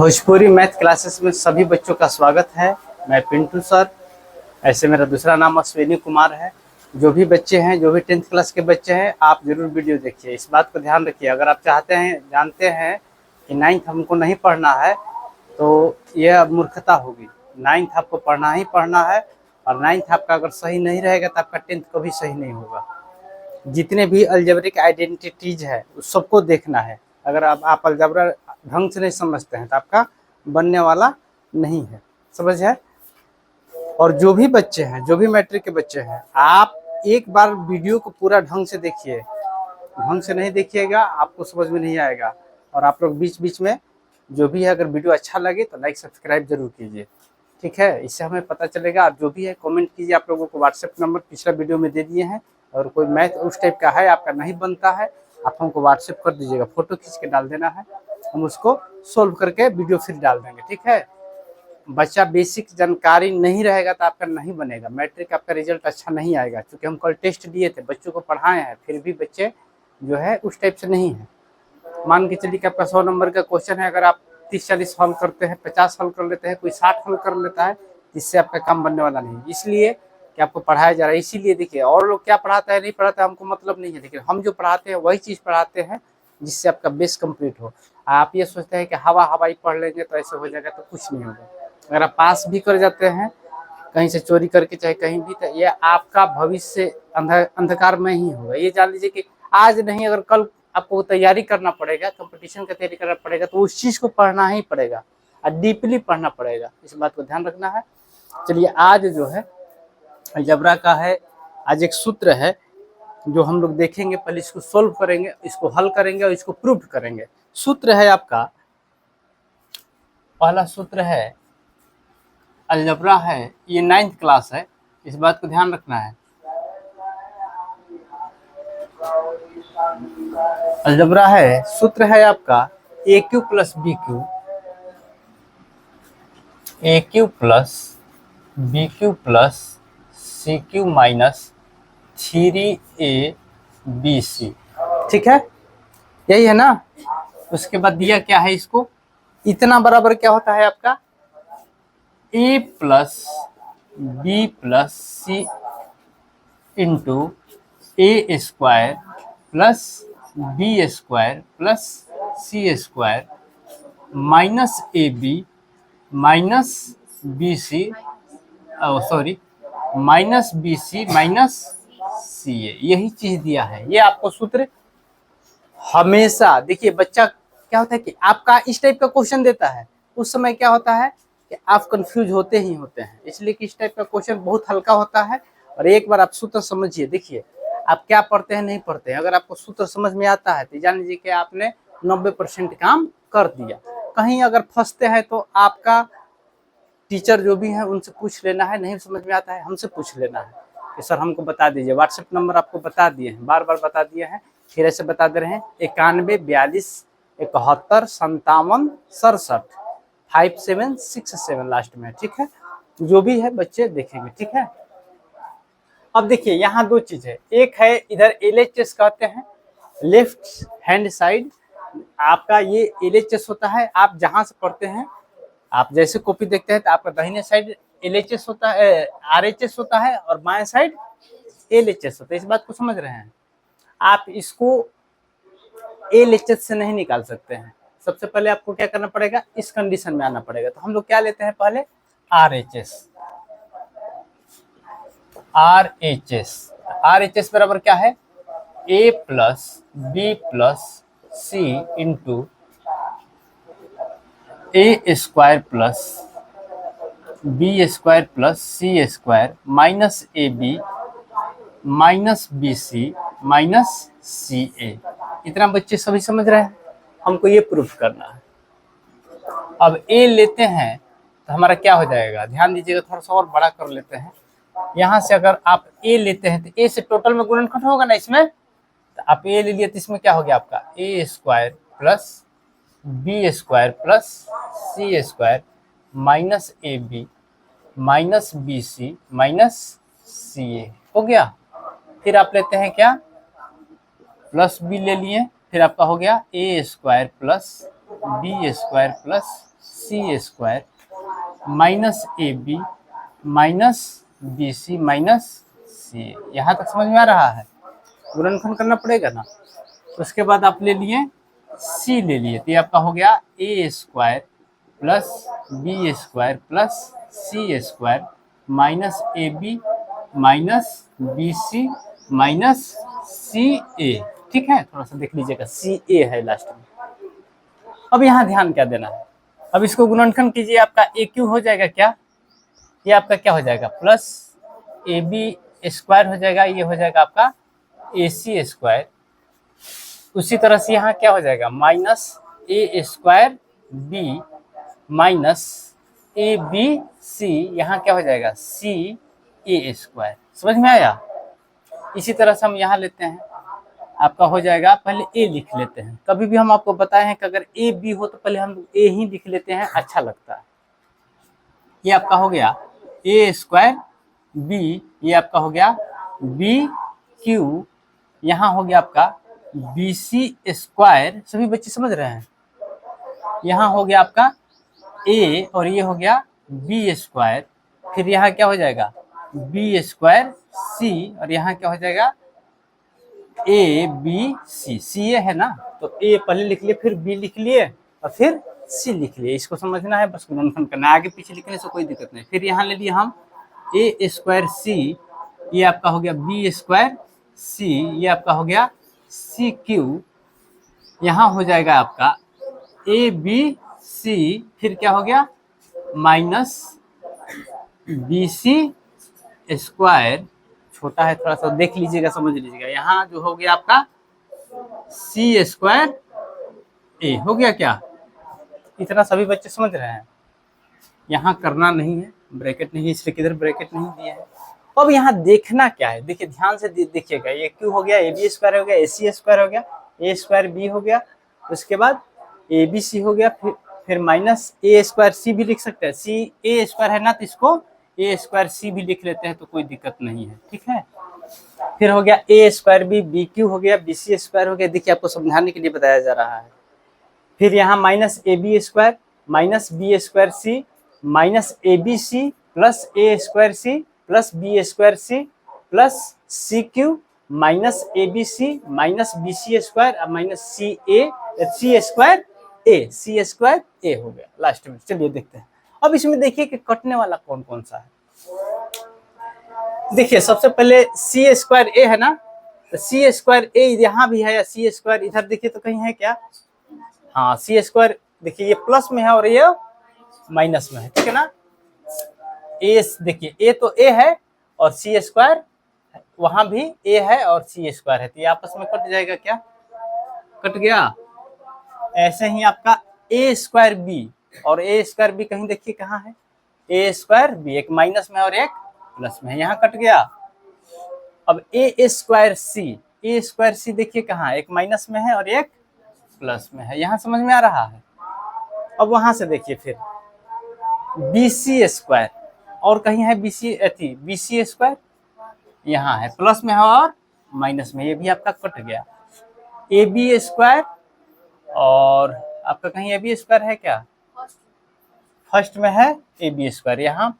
Bhojpuri math classes में सभी बच्चों का स्वागत है। मैं पिंटू सर, ऐसे मेरा दूसरा नाम अश्विनी कुमार है। जो भी बच्चे हैं, जो भी 10th क्लास के बच्चे हैं, आप जरूर वीडियो देखिए। इस बात को ध्यान रखिए, अगर आप चाहते हैं, जानते हैं कि 9th हमको नहीं पढ़ना है तो यह मूर्खता होगी। 9th आपको पढ़ना ही पढ़ना है, और 9th आपका अगर सही नहीं रहेगा तो आपका 10th कभी सही नहीं होगा। जितने भी अलजेब्रिक आइडेंटिटीज है उस सबको देखना है। अगर आप अलजेब्रा ढंग से नहीं समझते हैं तो आपका बनने वाला नहीं है, समझ है। और जो भी बच्चे हैं, जो भी मैट्रिक के बच्चे हैं, आप एक बार वीडियो को पूरा ढंग से देखिए। ढंग से नहीं देखिएगा आपको समझ में नहीं आएगा। और आप लोग बीच बीच में जो भी है, अगर वीडियो अच्छा लगे तो लाइक सब्सक्राइब जरूर कीजिए, ठीक है। इससे हमें पता चलेगा। आप जो भी है कमेंट कीजिए। आप लोगों को व्हाट्सएप नंबर पिछला वीडियो में दे दिए हैं। और कोई मैथ उस टाइप का है आपका नहीं बनता है, आप हमको व्हाट्सएप कर दीजिएगा, फोटो खींच के डाल देना है, हम उसको सोल्व करके वीडियो फिर डाल देंगे, ठीक है। बच्चा बेसिक जानकारी नहीं रहेगा तो आपका नहीं बनेगा, मैट्रिक आपका रिजल्ट अच्छा नहीं आएगा। क्योंकि हम कल टेस्ट दिए थे, बच्चों को पढ़ाए हैं, फिर भी बच्चे जो है उस टाइप से नहीं है। मान के चलिए कि आपका 100 नंबर का क्वेश्चन है, अगर आप 30-40 हल करते हैं, 50 हल कर लेते हैं, कोई 60 हल कर लेता है, इससे आपका काम बनने वाला नहीं। इसलिए कि आपको पढ़ाया जा रहा है। इसीलिए देखिए, और लोग क्या पढ़ाता है नहीं पढ़ाता है हमको मतलब नहीं है, लेकिन हम जो पढ़ाते हैं वही चीज़ पढ़ाते हैं जिससे आपका बेस कंप्लीट हो। आप ये सोचते हैं कि हवाई पढ़ लेंगे तो ऐसे हो जाएगा, तो कुछ नहीं होगा। अगर आप पास भी कर जाते हैं कहीं से चोरी करके, चाहे कहीं भी, तो ये आपका भविष्य अंधकार में ही होगा। ये जान लीजिए कि आज नहीं, अगर कल आपको तैयारी करना पड़ेगा, कंपटीशन का तैयारी करना पड़ेगा, तो उस चीज़ को पढ़ना ही पड़ेगा और डीपली पढ़ना पड़ेगा। इस बात को ध्यान रखना है। चलिए, आज जो है अलजेब्रा का है, आज एक सूत्र है जो हम लोग देखेंगे। पहले इसको सोल्व करेंगे, इसको हल करेंगे और इसको प्रूव करेंगे। सूत्र है आपका, पहला सूत्र है अलजेब्रा है, ये 9th क्लास है, इस बात को ध्यान रखना है। अलजेब्रा है, सूत्र है आपका A cube plus B cube, A cube plus B cube plus C cube minus 3 B C, ठीक है, यही है ना। उसके बाद दिया क्या है, इसको इतना बराबर क्या होता है आपका A plus B plus C into A square plus B square plus C square minus A B minus B C, sorry, minus B C minus C A, यही चीज दिया है। ये आपको सूत्र हमेशा देखिए। बच्चा क्या होता है कि आपका इस टाइप का क्वेश्चन देता है, उस समय क्या होता है कि आप कंफ्यूज होते ही होते हैं, इसलिए कि इस टाइप का क्वेश्चन बहुत हल्का होता है। और एक बार आप सूत्र समझिए, देखिए आप क्या पढ़ते हैं नहीं पढ़ते हैं, अगर आपको सूत्र समझ में आता है तो जान लीजिए कि आपने 90% काम कर दिया। कहीं अगर फंसते हैं तो आपका टीचर जो भी है उनसे पूछ लेना है, नहीं समझ में आता है हमसे पूछ लेना है कि सर हमको बता दीजिए। व्हाट्सएप नंबर आपको बता दिए हैं, बार बार बता दिए हैं, फिर ऐसे बता दे रहे हैं 91 42 71 57 67 5767 लास्ट में, ठीक है। जो भी है बच्चे देखेंगे, ठीक है। अब देखिए यहाँ दो चीज है, एक है इधर LHS कहते हैं, लेफ्ट हैंड साइड आपका ये LHS होता है। आप जहां से पढ़ते हैं, आप जैसे कॉपी देखते हैं तो आपका दाहिने साइड LHS होता है, RHS होता है, और बाएं साइड LHS होता है। इस बात को समझ रहे हैं। आप इसको LHS से नहीं निकाल सकते हैं। सबसे पहले आपको क्या करना पड़ेगा, इस कंडीशन में आना पड़ेगा। तो हम लोग क्या लेते हैं पहले, RHS बराबर क्या है, A plus B plus C into A square plus B square plus C square minus A B minus B C minus C A. इतना बच्चे सभी समझ रहे हैं। हमको ये प्रूफ करना है। अब ए लेते हैं तो हमारा क्या हो जाएगा, ध्यान दीजिएगा, थोड़ा सा और बड़ा कर लेते हैं। यहाँ से अगर आप ए लेते हैं तो ए से टोटल में गुणनखंड होगा ना इसमें, तो आप ए ले लिए तो इसमें क्या हो गया आपका A square plus B square plus C square minus A B minus B C minus C A हो गया। फिर आप लेते हैं क्या, प्लस बी ले लिए, फिर आपका हो गया A square plus B square plus C square minus A B minus B C minus C. यहाँ तक समझ में आ रहा है? गुणनखंड करना पड़ेगा ना। उसके बाद आप ले लिए सी ले लिए, तो ये आपका हो गया A square plus B square plus C square minus A B minus B C minus C A. ठीक है, थोड़ा सा देख लीजिएगा, सी ए है लास्ट में। अब यहाँ ध्यान क्या देना है, अब इसको गुणनखंड कीजिए, आपका ए क्यू हो जाएगा क्या, ये आपका क्या हो जाएगा प्लस ए बी स्क्वायर हो जाएगा, ये हो जाएगा आपका ए सी स्क्वायर। उसी तरह से यहाँ क्या हो जाएगा minus A square B minus A B C, यहाँ क्या हो जाएगा सी ए स्क्वायर। समझ में आया? इसी तरह से हम यहाँ लेते हैं, आपका हो जाएगा, पहले ए लिख लेते हैं। कभी भी हम आपको बताए हैं कि अगर ए बी हो तो पहले हम ए ही लिख लेते हैं, अच्छा लगता है। ये आपका हो गया ए स्क्वायर बी, ये आपका हो गया बी क्यू, यहाँ हो गया आपका बी सी स्क्वायर। सभी बच्चे समझ रहे हैं? यहाँ हो गया आपका ए और ये हो गया बी स्क्वायर, फिर यहाँ क्या हो जाएगा बी स्क्वायर सी, और यहाँ क्या हो जाएगा ए बी सी। सी ए है ना, तो ए पहले लिख लिए, फिर बी लिख लिए और फिर सी लिख लिए। इसको समझना है, बस गुणनखंड करना है, आगे पीछे लिखने से कोई दिक्कत नहीं। फिर यहाँ ले लिए हम ए स्क्वायर सी, ये आपका हो गया बी स्क्वायर सी, ये आपका हो गया सी क्यू, यहाँ हो जाएगा आपका ए बी सी, फिर क्या हो गया माइनस बी सी स्क्वायर, छोटा है थोड़ा सा देख लीजिएगा, समझ लीजिएगा। यहाँ जो हो गया आपका सी स्क्वायर ए हो गया क्या, इतना सभी बच्चे समझ रहे हैं? यहाँ करना नहीं है, ब्रैकेट नहीं, इसलिए किधर ब्रैकेट नहीं दिया है। अब यहाँ देखना क्या है, देखिए ध्यान से देखिएगा, ये क्यू हो गया, ए बी स्क्वायर हो गया, ए सी स्क्वायर हो गया, ए स्क्वायर बी हो गया, उसके बाद ए बी सी हो गया, फिर माइनस ए स्क्वायर सी भी लिख सकते हैं, सी ए स्क्वायर है ना, तो इसको ए स्क्वायर सी भी लिख लेते हैं, तो कोई दिक्कत नहीं है। ठीक है, फिर हो गया A square B, B Q हो गया, बी सी स्क्वायर हो गया। देखिए आपको समझाने के लिए बताया जा रहा है। फिर यहाँ minus A B square minus B square C minus A B C plus A square C plus B square C plus C cube minus A B C minus B C square minus C A C square A, C square A हो गया last में। चलिए देखते हैं अब इसमें, देखिए कि कटने वाला कौन कौन सा है। देखिए सबसे पहले सी स्क्वायर ए है ना, तो सी स्क्वायर ए यहाँ भी है, या सी स्क्वायर इधर देखिए तो कहीं है क्या, हाँ सी स्क्वायर देखिए ये प्लस में है और ये माइनस में है। ठीक है ना, ए देखिए ए तो ए है और सी स्क्वायर वहां भी ए है और सी स्क्वायर है, तो ये आपस में कट जाएगा क्या, कट गया। ऐसे ही आपका ए स्क्वायर बी और ए स्क्वायर बी कहीं देखिए कहाँ है, ए स्क्वायर बी एक माइनस में और एक प्लस में है, यहाँ कट गया। अब ए स्क्वायर सी देखिए कहाँ, एक माइनस में है और एक प्लस में है, यहाँ समझ में आ रहा है। अब वहां से देखिए फिर बी सी स्क्वायर, और कहीं है बी सी स्क्वायर, यहाँ है प्लस में है और माइनस में, ये भी आपका कट गया। ए बी स्क्वायर, और आपका कहीं ए बी स्क्वायर है क्या, फर्स्ट में है ए बी स्क्वायर, यहाँ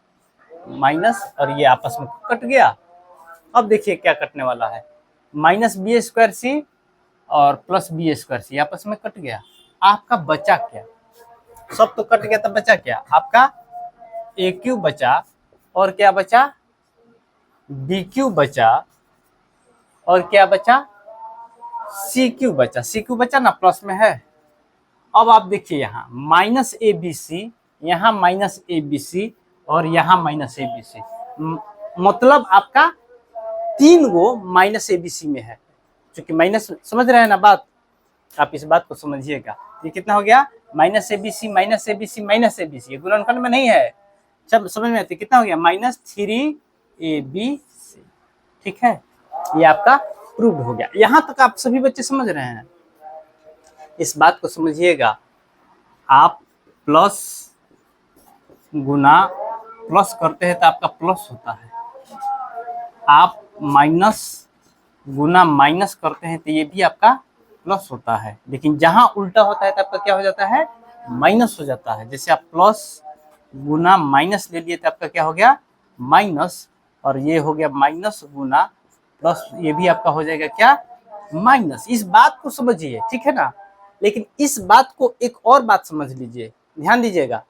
माइनस और ये आपस में कट गया। अब देखिए क्या कटने वाला है, माइनस बी स्क्वायर सी और प्लस बी स्क्वायर सी आपस में कट गया। आपका बचा क्या, सब तो कट गया, तब बचा क्या आपका ए क्यू बचा, और क्या बचा बी क्यू बचा, और क्या बचा सी क्यू बचा ना, प्लस में है। अब आप देखिए यहाँ माइनस ए बी सी, यहाँ माइनस ए बी सी और यहाँ माइनस ए बी सी, मतलब आपका 3 गो माइनस ए बी सी में है, क्योंकि माइनस, समझ रहे हैं ना बात, आप इस बात को समझिएगा। ये कितना हो गया minus A B C minus A B C minus A B C, गुणनखंड में नहीं है, सब समझ में आती, कितना हो गया माइनस 3 ए बी सी। ठीक है, ये आपका प्रूव्ड हो गया। यहाँ तक आप सभी बच्चे समझ रहे हैं, इस बात को समझिएगा। आप प्लस गुना प्लस करते हैं तो आपका प्लस होता है, आप माइनस गुना माइनस करते हैं तो ये भी आपका प्लस होता है, लेकिन जहां उल्टा होता है तो आपका क्या हो जाता है माइनस हो जाता है। जैसे आप प्लस गुना माइनस ले लिए तो आपका क्या हो गया माइनस, और ये हो गया माइनस गुना प्लस, ये भी आपका हो जाएगा क्या माइनस। इस बात को समझिए, ठीक है ना। लेकिन इस बात को एक और बात समझ लीजिए, ध्यान दीजिएगा,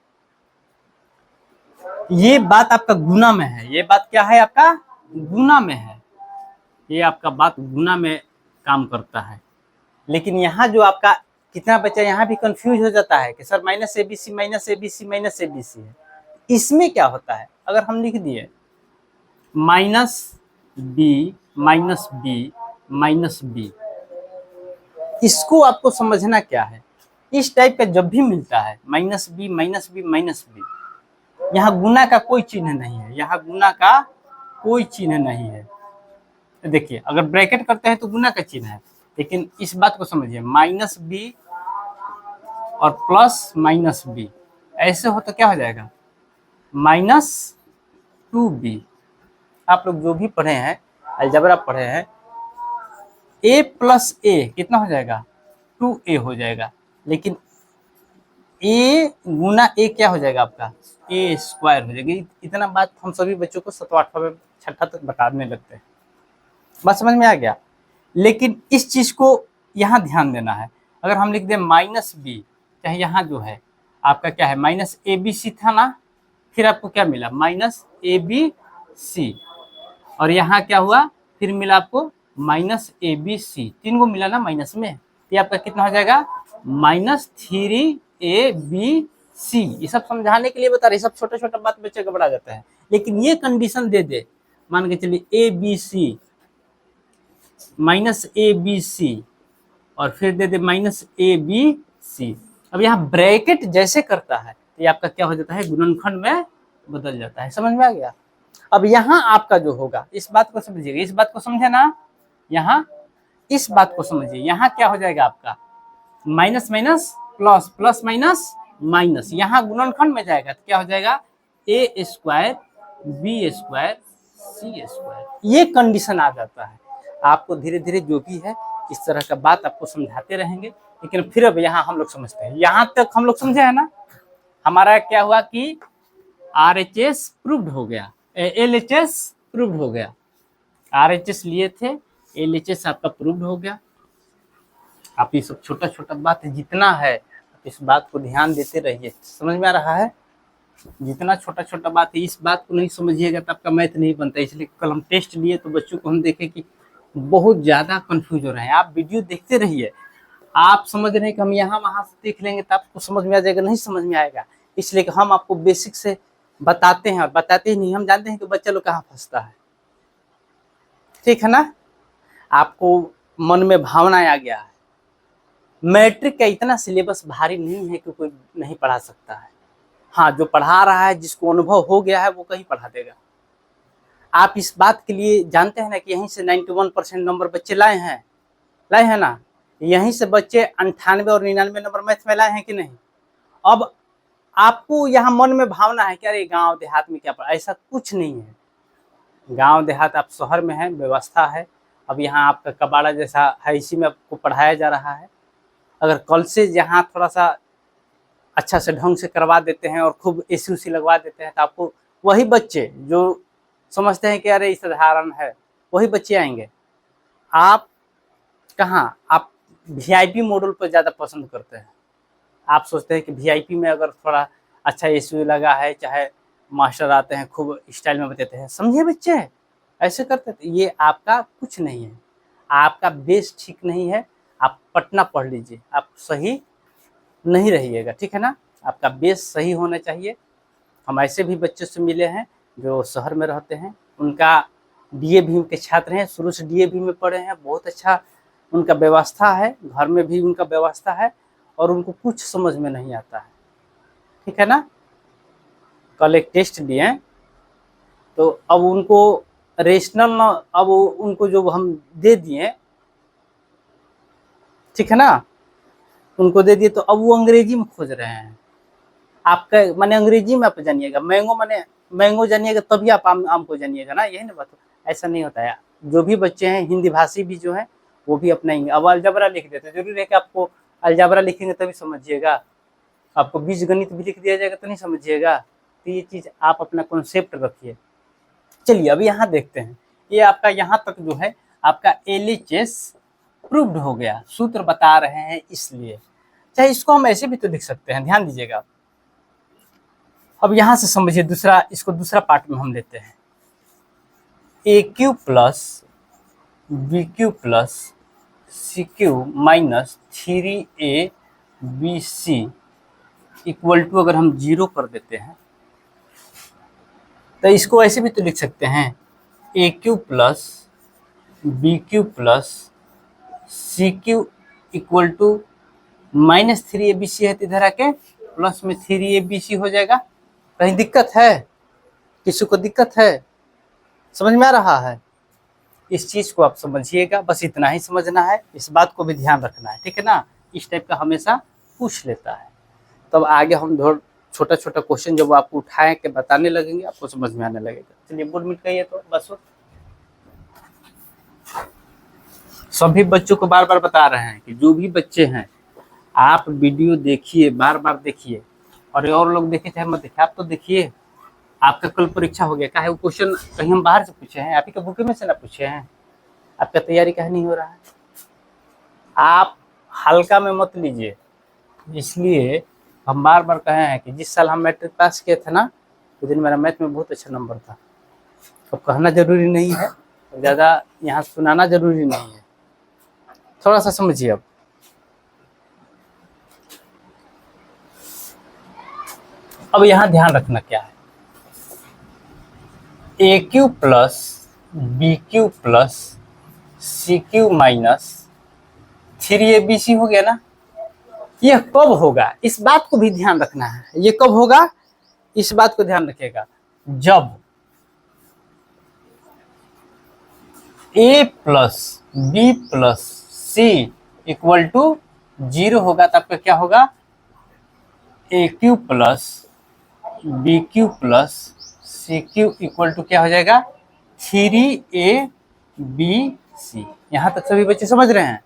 ये बात आपका गुना में है, ये बात क्या है आपका गुना में है, ये आपका बात गुना में काम करता है। लेकिन यहाँ जो आपका कितना बचा, यहाँ भी कंफ्यूज हो जाता है कि sir minus A B C minus A B C minus A B C है। इसमें क्या होता है, अगर हम लिख दिए minus B minus B minus B, इसको आपको समझना क्या है। इस टाइप का जब भी मिलता है minus B minus B minus B, यहाँ गुना का कोई चिन्ह नहीं है, यहाँ गुना का कोई चिन्ह नहीं है। तो देखिए अगर ब्रैकेट करते हैं तो गुना का चिन्ह है, लेकिन इस बात को समझिए माइनस बी और प्लस माइनस बी, ऐसे हो तो क्या हो जाएगा माइनस 2b। आप लोग जो भी पढ़े हैं अलजेब्रा पढ़े हैं, a प्लस ए कितना हो जाएगा 2a हो जाएगा, लेकिन a गुना a क्या हो जाएगा आपका a स्क्वायर हो जाएगी। इतना बात हम सभी बच्चों को 7वां 8वां में 6ठा तक बताने लगते हैं, बात समझ में आ गया। लेकिन इस चीज को यहाँ ध्यान देना है। अगर हम लिख दें माइनस बी, चाहे यहाँ जो है आपका क्या है माइनस ए बी सी था ना, फिर आपको क्या मिला माइनस ए बी सी, और यहाँ क्या हुआ फिर मिला आपको माइनस ए बी सी, तीन को मिला ना माइनस में, ये आपका कितना हो जाएगा माइनस 3ab सी। ये सब समझाने के लिए बता रहे, सब छोटा छोटा बात बच्चे घबरा जाता है। लेकिन ये कंडीशन दे दे, मान के चलिए A B C minus A B C, और फिर दे दे माइनस ए बी सी। अब यहाँ ब्रैकेट जैसे करता है तो ये आपका क्या हो जाता है गुणनखंड में बदल जाता है, समझ में आ गया। अब यहाँ आपका जो होगा, इस बात को समझिएगा, इस बात को समझे ना, यहाँ इस बात को समझिए, यहाँ क्या हो जाएगा आपका minus minus plus plus minus minus, यहाँ गुणनखंड में जाएगा तो क्या हो जाएगा ए स्क्वायर बी स्क्वायर सी स्क्वायर। ये कंडीशन आ जाता है। आपको धीरे धीरे जो भी है इस तरह का बात आपको समझाते रहेंगे, लेकिन फिर अब यहाँ हम लोग समझते हैं, यहाँ तक हम लोग समझे है ना। हमारा क्या हुआ कि RHS प्रूव्ड हो गया, LHS प्रूव्ड हो गया, RHS लिए थे, LHS आपका प्रूव्ड हो गया। आप ये सब छोटा छोटा बात जितना है इस बात को ध्यान देते रहिए, समझ में आ रहा है। जितना छोटा छोटा बात है इस बात को नहीं समझिएगा तो आपका मैथ नहीं बनता। इसलिए कल हम टेस्ट लिए तो बच्चों को हम देखे कि बहुत ज़्यादा कंफ्यूज हो रहे हैं। आप वीडियो देखते रहिए, आप समझ रहे हैं कि हम यहाँ वहाँ से देख लेंगे तो आपको समझ में आ जाएगा, नहीं समझ में आएगा। इसलिए कि हम आपको बेसिक से बताते हैं, और बताते ही नहीं, हम जानते हैं कि बच्चा लोग कहाँ फंसता है, ठीक है ना। आपको मन में भावना आ गया है, मैट्रिक का इतना सिलेबस भारी नहीं है कि कोई नहीं पढ़ा सकता है। हाँ, जो पढ़ा रहा है, जिसको अनुभव हो गया है, वो कहीं पढ़ा देगा। आप इस बात के लिए जानते हैं ना कि यहीं से 91% नंबर बच्चे लाए हैं ना। यहीं से बच्चे 98 और 99 नंबर मैथ में लाए हैं कि नहीं। अब आपको यहाँ मन में भावना है कि अरे गांव देहात में क्या पढ़ा, ऐसा कुछ नहीं है। गांव देहात आप शहर में है, व्यवस्था है। अब यहाँ आपका कबाड़ा जैसा है, इसी में आपको पढ़ाया जा रहा है। अगर कल से यहाँ थोड़ा सा अच्छा से ढंग से करवा देते हैं और खूब AC उसी लगवा देते हैं तो आपको वही बच्चे जो समझते हैं कि अरे ये साधारण है, वही बच्चे आएंगे। आप कहाँ, आप VIP मॉडल पर ज़्यादा पसंद करते हैं। आप सोचते हैं कि VIP में अगर थोड़ा अच्छा AC लगा है, चाहे मास्टर आते हैं खूब स्टाइल में बताते हैं, समझिए बच्चे ऐसे करते थे। ये आपका कुछ नहीं है, आपका बेस ठीक नहीं है। आप पटना पढ़ लीजिए, आप सही नहीं रहिएगा, ठीक है ना। आपका बेस सही होना चाहिए। हम ऐसे भी बच्चों से मिले हैं जो शहर में रहते हैं, उनका DA भीम के छात्र हैं, शुरू से DA भीम में पढ़े हैं, बहुत अच्छा उनका व्यवस्था है, घर में भी उनका व्यवस्था है, और उनको कुछ समझ में नहीं आता है, ठीक है ना। कल एक टेस्ट दिए तो अब उनको रेशनल, अब उनको जो हम दे दिए, ठीक है ना, उनको दे दिए तो अब वो अंग्रेजी में खोज रहे हैं। आपका माने अंग्रेजी में आप जानिएगा, मैंगो माने मैंगो जानिएगा तभी आप आम को जानिएगा ना, यही ना बात। ऐसा नहीं होता है। जो भी बच्चे हैं हिंदी भाषी भी जो है वो भी अपनाएंगे। अब अलजबरा लिख देते हैं, जरूरी है कि आपको अलजबरा लिखेंगे तभी समझिएगा। आपको बीजगणित भी लिख दिया जाएगा तो नहीं समझिएगा। तो ये चीज़ आप अपना कॉन्सेप्ट रखिए। चलिए अब यहाँ देखते हैं, ये आपका यहाँ तक जो है आपका LHS प्रूव्ड हो गया, सूत्र बता रहे हैं इसलिए। चाहे इसको हम ऐसे भी तो लिख सकते हैं, ध्यान दीजिएगा। अब यहाँ से समझिए दूसरा, इसको दूसरा पार्ट में हम लेते हैं। AQ plus BQ plus CQ minus 3ABC equal to, अगर हम 0 कर देते हैं तो इसको ऐसे भी तो लिख सकते हैं, AQ plus BQ plus CQ equal to minus 3ABC है, तो इधर आके प्लस में 3ABC हो जाएगा। कहीं दिक्कत है? किसी को दिक्कत है? समझ में आ रहा है? इस चीज़ को आप समझिएगा, बस इतना ही समझना है, इस बात को भी ध्यान रखना है, ठीक है ना। इस टाइप का हमेशा पूछ लेता है। तब आगे हम थोड़ा छोटा छोटा क्वेश्चन जब आपको उठाए के बताने लगेंगे, आपको समझ में आने लगेगा। चलिए बोल मिट कहिए तो बस। सभी बच्चों को बार बार बता रहे हैं कि जो भी बच्चे हैं आप वीडियो देखिए, बार बार देखिए, और लोग देखे चाहे मत देखिए, आप तो देखिए। आपका कल परीक्षा हो गया, क्या है वो क्वेश्चन कहीं हम बाहर से पूछे हैं, आप ही के बुक में से ना पूछे हैं? आपका तैयारी कहीं नहीं हो रहा है? आप हल्का में मत लीजिए। इसलिए हम बार बार कहे हैं कि जिस साल हम मैट्रिक पास किए थे ना, उस दिन मेरा मैथ में बहुत अच्छा नंबर था। अब कहना जरूरी नहीं है, ज़्यादा यहाँ सुनाना जरूरी नहीं है, थोड़ा सा समझिए। अब यहाँ ध्यान रखना क्या है, AQ plus BQ plus CQ minus 3ABC हो गया ना। यह कब होगा, इस बात को भी ध्यान रखना है। ये कब होगा, इस बात को ध्यान रखिएगा, जब A plus B plus C equal to 0 होगा, तब आपका क्या होगा, AQ plus BQ plus CQ equal to क्या हो जाएगा, 3ABC। यहाँ तक सभी बच्चे समझ रहे हैं?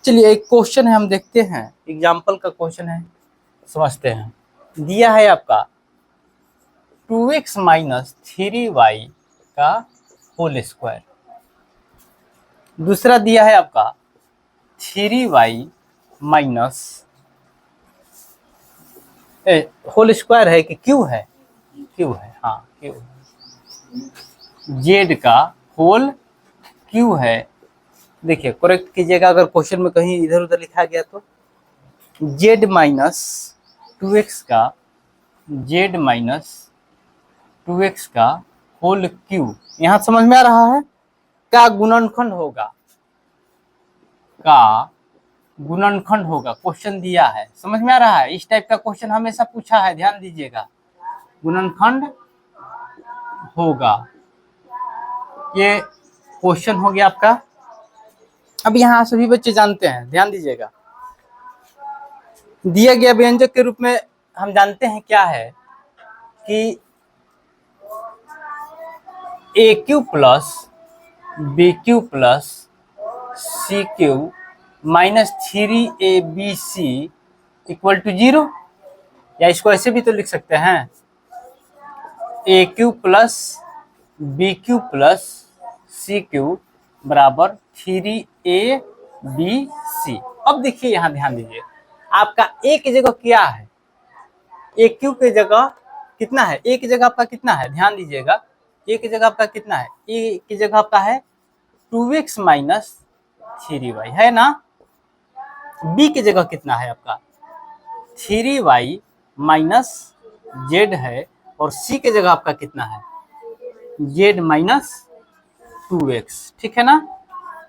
चलिए एक क्वेश्चन है, हम देखते हैं, एग्जाम्पल का क्वेश्चन है, समझते हैं। दिया है आपका 2x माइनस 3y का होल स्क्वायर। दूसरा दिया है आपका 3y माइनस होल स्क्वायर है कि क्यू है, क्यू है, हाँ क्यू, जेड का होल क्यू है। देखिए करेक्ट कीजिएगा, अगर क्वेश्चन में कहीं इधर उधर लिखा गया तो जेड माइनस 2x का, जेड माइनस 2x का होल क्यू, यहाँ समझ में आ रहा है, का गुणनखंड होगा, का गुणनखंड होगा। क्वेश्चन दिया है, समझ में आ रहा है? इस टाइप का क्वेश्चन हमेशा पूछा है, ध्यान दीजिएगा, गुणनखंड होगा, ये क्वेश्चन हो गया आपका। अब यहाँ सभी बच्चे जानते हैं, ध्यान दीजिएगा, दिया गया व्यंजक के रूप में हम जानते हैं क्या है कि AQ plus BQ plus CQ minus 3ABC equal to 0, या इसको ऐसे भी तो लिख सकते हैं, AQ plus BQ plus CQ बराबर 3ABC। अब देखिए यहाँ ध्यान दीजिए, आपका A की जगह क्या है, AQ की जगह कितना है, A की जगह आपका कितना है, ध्यान दीजिएगा, A की जगह आपका कितना है, A की जगह आपका है 2x माइनस 3y है ना। B की जगह कितना है आपका 3y माइनस जेड है, और C की जगह आपका कितना है जेड माइनस 2x, ठीक है ना,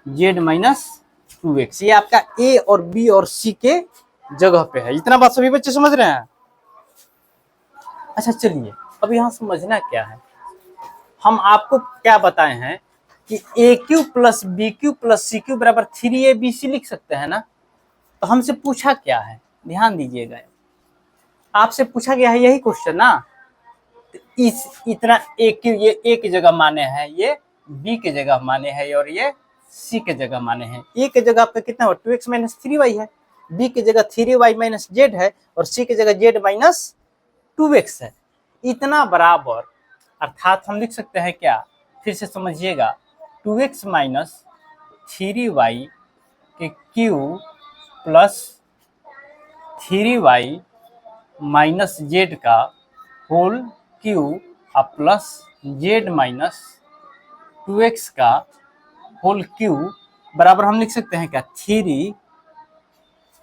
जेड माइनस 2x। ये आपका A और B और C के जगह पे है। इतना बात सभी बच्चे समझ रहे हैं? अच्छा चलिए अब यहाँ समझना क्या है, हम आपको क्या बताए हैं कि AQ plus BQ plus CQ बराबर 3ABC लिख सकते हैं ना। तो हमसे पूछा क्या है, ध्यान दीजिएगा, आपसे पूछा गया है यही क्वेश्चन ना। तो इस इतना AQ, ये A की जगह माने हैं, ये B की जगह माने हैं, और ये C की जगह माने हैं। A की जगह आपका कितना हो 2x माइनस 3y है, बी की जगह 3y माइनस जेड है और सी की जगह जेड माइनस 2x है, इतना बराबर, अर्थात हम लिख सकते हैं क्या, फिर से समझिएगा, 2x माइनस 3y के Q plus 3y minus Z का होल क्यू और प्लस जेड माइनस 2x का होल क्यू बराबर हम लिख सकते हैं क्या, 3,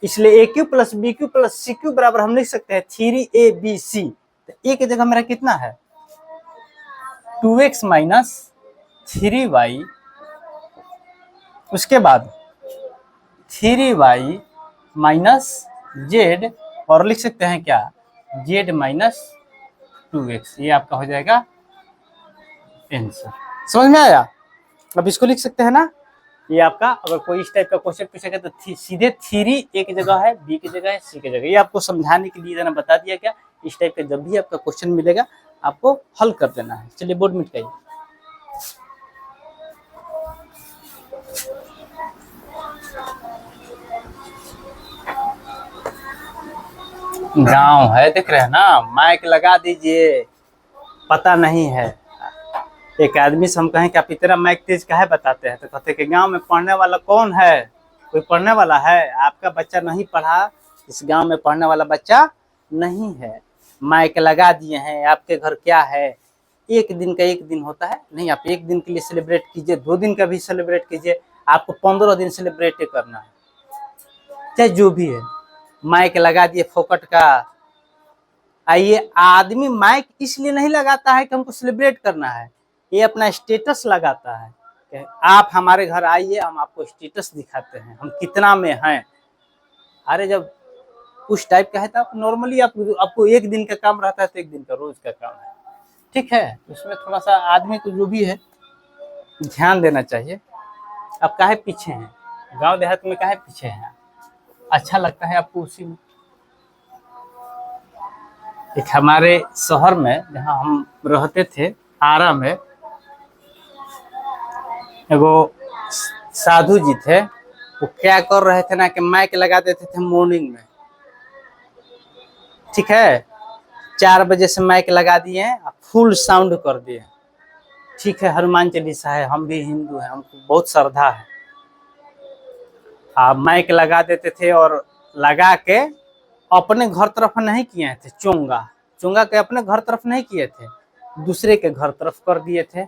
इसलिए A cube plus B cube plus C cube बराबर हम लिख सकते हैं 3abc। तो ए की जगह मेरा कितना है 2x माइनस 3y, उसके बाद 3y माइनस जेड और लिख सकते हैं क्या, जेड माइनस 2x, ये आपका हो जाएगा आंसर। समझ में आया? अब इसको लिख सकते हैं ना, ये आपका, अगर कोई इस टाइप का क्वेश्चन पूछेगा तो सीधे 3 ए की जगह है, बी की जगह है, सी की जगह, ये आपको समझाने के लिए मैंने बता दिया। क्या इस टाइप का जब भी आपका क्वेश्चन मिलेगा आपको हल कर देना है। चलिए बोर्ड मिटाइए। गांव है, देख रहे हैं ना, माइक लगा दीजिए, पता नहीं है। एक आदमी से हम कहें कि आप इतना माइक तेज काहे बताते हैं, तो कहते हैं कि गांव में पढ़ने वाला कौन है, कोई पढ़ने वाला है? आपका बच्चा नहीं पढ़ा, इस गांव में पढ़ने वाला बच्चा नहीं है। माइक लगा दिए हैं, आपके घर क्या है, एक दिन का एक दिन होता है नहीं, आप एक दिन के लिए सेलिब्रेट कीजिए, 2 दिन का भी सेलिब्रेट कीजिए, आपको 15 दिन सेलिब्रेट करना है, चाहे जो भी है। माइक लगा दिए फोकट का। आइए, आदमी माइक इसलिए नहीं लगाता है कि हमको सेलिब्रेट करना है, ये अपना स्टेटस लगाता है कि आप हमारे घर आइए, हम आपको स्टेटस दिखाते हैं हम कितना में हैं। अरे जब उस टाइप का है तो आप नॉर्मली आपको एक दिन का काम रहता है तो एक दिन का रोज का काम है, ठीक है। उसमें थोड़ा सा आदमी को जो भी है ध्यान देना चाहिए। आप काहे पीछे हैं, गांव देहात में काहे पीछे हैं, अच्छा लगता है आपको उसी में। एक हमारे शहर में जहाँ हम रहते थे, आरा में, एगो साधु जी थे, वो क्या कर रहे थे ना कि माइक लगा देते थे मॉर्निंग में, ठीक है, 4 बजे से माइक लगा दिए, फुल साउंड कर दिए, ठीक है। हनुमान चालीसा है, हम भी हिंदू हैं, हमको बहुत श्रद्धा है। आप माइक लगा देते थे और लगा के अपने घर तरफ नहीं किए थे, चोंगा के अपने घर तरफ नहीं किए थे, दूसरे के घर तरफ कर दिए थे।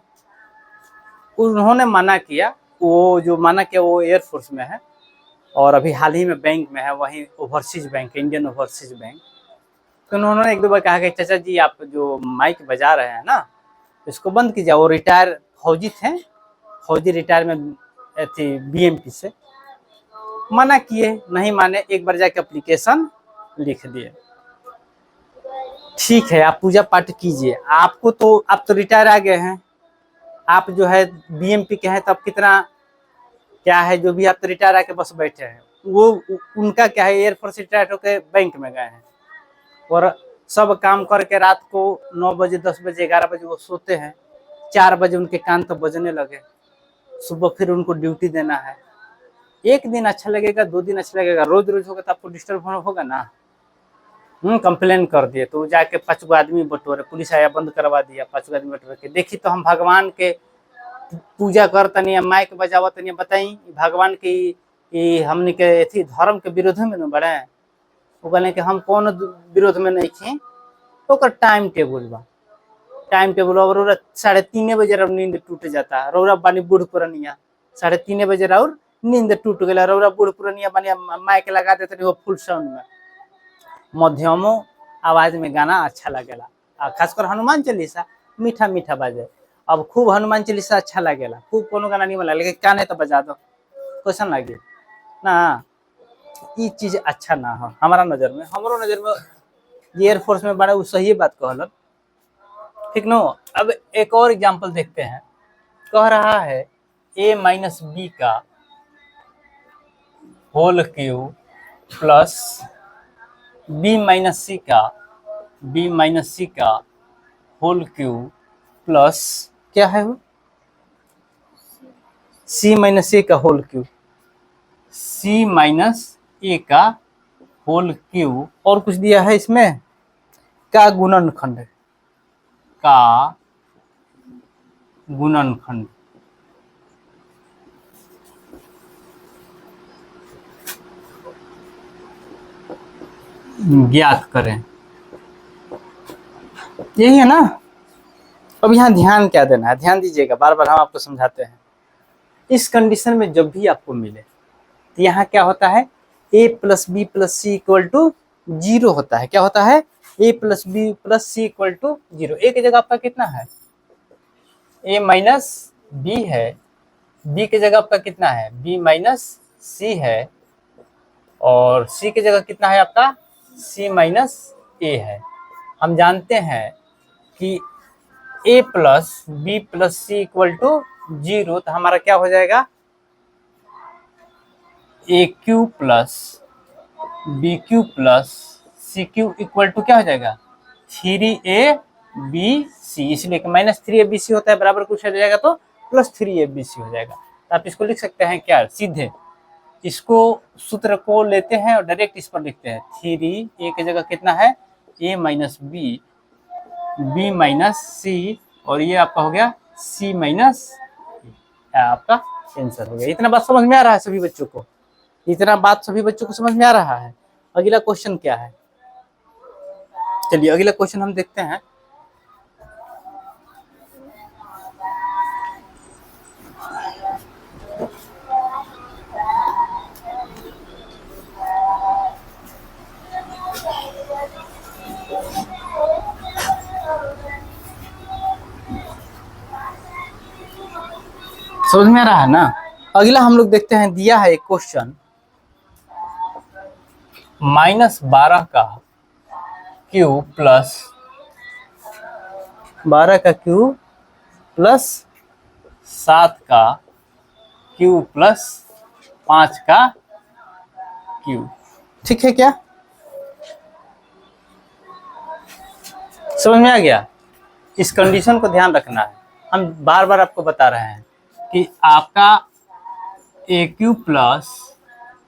उन्होंने मना किया, वो जो मना किया वो एयरफोर्स में है और अभी हाल ही में बैंक में है, वहीं overseas bank, Indian overseas bank. तो उन्होंने 1-2 बार कहा कि चाचा जी आप जो माइक बजा रहे हैं ना, इसको बंद कीजिए। वो रिटायर फौजी थे, फौजी रिटायर में थी बीएमपी से, मना किए, नहीं माने, एक बार जाके एप्लीकेशन लिख दिए, ठीक है आप पूजा पाठ कीजिए, आपको तो आप तो रिटायर आ गए हैं, आप जो है बीएमपी के हैं, तो आप कितना क्या है जो भी, आप तो रिटायर आके बस बैठे हैं। वो उनका क्या है, एयरफोर्स रिटायर होकर बैंक में गए हैं और सब काम करके रात को 9 बजे 10 बजे 11 बजे वो सोते हैं, 4 बजे उनके कान तो बजने लगे, सुबह फिर उनको ड्यूटी देना है। एक दिन अच्छा लगेगा, 2 दिन अच्छा लगेगा, रोज रोज होगा तो आपको डिस्टर्ब होगा ना। कंप्लेन कर दिए तो जाके 5 गो आदमी बटोरे, पुलिस आया बंद करवा दिया, 5 गो आदमी बटोरे के देखी तो हम भगवान के पूजा करतनी, माइक बजावतनी, बताई भगवान की हमने के थी धर्म के विरोध में न बढ़े। वो कहले कि हम कौन विरोध में नहीं थी, तो टाइम टेबल बा, टाइम टेबल और 3:30 बजे नींद टूट जाता, रौरा बानी बूढ़ पुरनिया, 3:30 बजे और नींद टूट गया, रौरा बूढ़ पुरनिया बानी, माइक लगा देते वो फुल साउंड में, मध्यमो आवाज में गाना अच्छा लगेला, खासकर हनुमान चालीसा मीठा मीठा बाजे। अब खूब हनुमान चालीसा अच्छा लगेला, खूब कोनो गाना नहीं लगे, लेकिन कान है तो बजा दो, कैसन लगे ना, ये चीज अच्छा ना हो हमारा नजर में, हमारो नजर में एयरफोर्स में बड़ा सही बात कहलन, ठीक नो। अब एक और एग्जांपल देखते हैं, कह रहा है a माइनस बी का whole cube plus b minus C का होल क्यू प्लस क्या है वो c माइनस ए का होल क्यू, c माइनस ए का होल क्यूब, और कुछ दिया है इसमें, का गुणनखंड, का गुणनखंड ज्ञात करें, यही है ना। अब यहाँ ध्यान क्या देना है, ध्यान दीजिएगा, बार बार हम आपको समझाते हैं। इस कंडीशन में जब भी आपको मिले तो यहाँ क्या होता है, a plus B plus C equal to 0 होता है। क्या होता है, a plus B plus C equal to 0। a की जगह आपका कितना है, a माइनस बी है, b की जगह आपका कितना है, b माइनस सी है, और c की जगह कितना है आपका, c माइनस a है। हम जानते हैं कि a plus B plus C equal to 0, तो हमारा क्या हो जाएगा, A cube plus B cube plus C cube equal to क्या हो जाएगा, 3abc। इसलिए माइनस 3abc होता है, बराबर कुछ हो जाएगा तो प्लस 3abc हो जाएगा। तो आप इसको लिख सकते हैं क्या, सीधे इसको सूत्र को लेते हैं और डायरेक्ट इस पर लिखते हैं, 3a की जगह कितना है, a minus B, B minus C, और ये आपका हो गया c माइनस, आपका आंसर हो गया। इतना बात समझ में आ रहा है सभी बच्चों को, इतना बात सभी बच्चों को समझ में आ रहा है। अगला क्वेश्चन क्या है, चलिए अगला क्वेश्चन हम देखते हैं। समझ में आ रहा है ना। अगला हम लोग देखते हैं, दिया है एक क्वेश्चन, -12 का क्यूब प्लस 12 का क्यूब प्लस 7 का क्यूब प्लस 5 का क्यूब। ठीक है क्या, समझ में आ गया। इस कंडीशन को ध्यान रखना है, हम बार बार आपको बता रहे हैं कि आपका A cube plus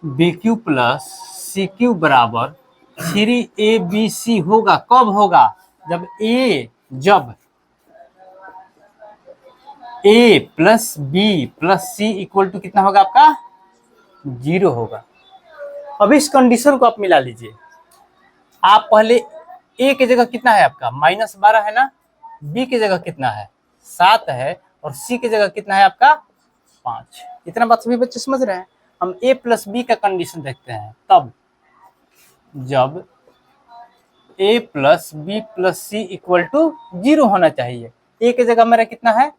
B cube plus C cube बराबर 3abc होगा। कब होगा, जब a plus B plus C equal to कितना होगा आपका, 0 होगा। अब इस कंडीशन को आप मिला लीजिए। आप पहले a की जगह कितना है आपका, -12 है ना, b की जगह कितना है, 7 है, और c की जगह कितना है आपका, 5। इतना बात सभी बच्चे समझ रहे हैं। हम a प्लस बी का कंडीशन देखते हैं, तब जब a plus B plus C equal to 0 होना चाहिए। a की जगह मेरा कितना है,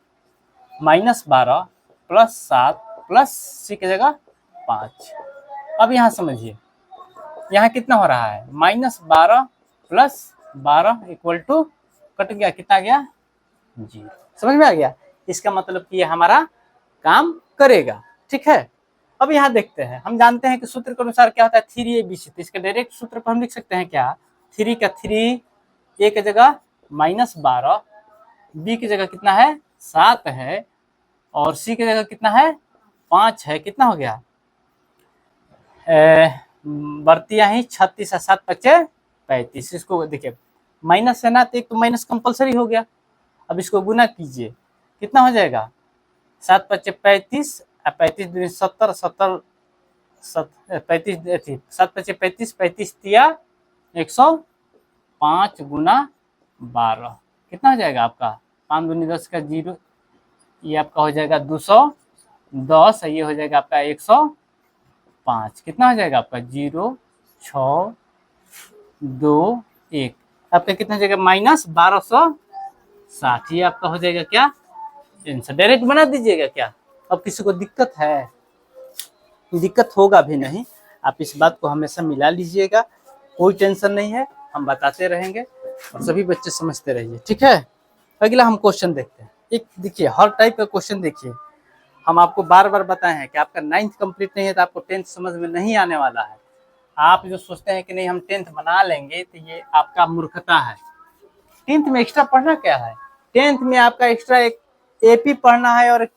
-12 प्लस 7 प्लस सी की जगह 5। अब यहाँ समझिए, यहाँ कितना हो रहा है, -12 प्लस 12 इक्वल टू कट गया, कितना गया, 0। समझ में आ गया। इसका मतलब कि ये हमारा काम करेगा। ठीक है, अब यहाँ देखते हैं, हम जानते हैं कि सूत्र के अनुसार क्या होता है, 3abc। तो इसके डायरेक्ट सूत्र पर हम लिख सकते हैं क्या, 3 का 3, a की जगह -12, b की जगह कितना है, 7 है, और c की जगह कितना है, 5 है। कितना हो गया, बर्तियां ही 36 और 7 बचे 35। इसको देखिए, माइनस है ना, तो एक तो माइनस कंपलसरी हो गया। अब इसको गुना कीजिए, कितना हो जाएगा, 7 बचे 35, 35 दूनी 70, 70 35, 7 बचे 35, 35 तिया 105 गुना 12, कितना हो जाएगा आपका, 5 दूनी 10 का 0, ये आपका हो जाएगा 210, ये हो जाएगा आपका 105। कितना हो जाएगा आपका, 0 6 2 1, आपका कितना हो जाएगा, -1260। ये आपका हो जाएगा क्या आंसर। डायरेक्ट बना दीजिएगा क्या। अब किसी को दिक्कत है, दिक्कत होगा भी नहीं, आप इस बात को हमेशा मिला लीजिएगा, कोई टेंशन नहीं है, हम बताते रहेंगे और सभी बच्चे समझते रहिए। ठीक है, अगला हम क्वेश्चन देखते हैं। एक देखिए, हर टाइप का क्वेश्चन देखिए, हम आपको बार बार बताए हैं कि आपका 9th कंप्लीट नहीं है तो आपको 10th समझ में नहीं आने वाला है। आप जो सोचते हैं कि नहीं हम 10th बना लेंगे, तो ये आपका मूर्खता है। 10th में एक्स्ट्रा पढ़ना क्या है, 10th में आपका एक्स्ट्रा एक एपी पढ़ना है और एक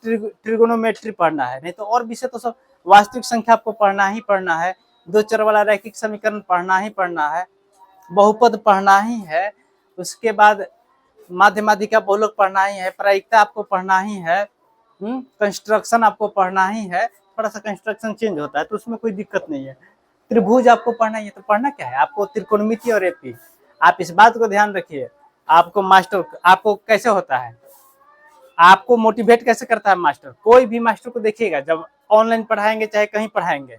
ट्रिगोनोमेट्री पढ़ना है, नहीं तो और विषय तो सब वास्तविक संख्या आपको पढ़ना ही पढ़ना है, दो चर वाला रैखिक समीकरण पढ़ना ही पढ़ना है, बहुपद पढ़ना ही है, उसके बाद माध्यमाधिका बहुलक पढ़ना ही है, प्रायिकता आपको पढ़ना ही है, कंस्ट्रक्शन आपको पढ़ना ही है। थोड़ा सा कंस्ट्रक्शन चेंज होता है तो उसमें कोई दिक्कत नहीं है। त्रिभुज आपको पढ़ना ही है, तो पढ़ना क्या है आपको, त्रिकोणमिति और एपी। आप इस बात को ध्यान रखिए, आपको मास्टर आपको कैसे होता है, आपको मोटिवेट कैसे करता है मास्टर। कोई भी मास्टर को देखिएगा, जब ऑनलाइन पढ़ाएंगे चाहे कहीं पढ़ाएंगे,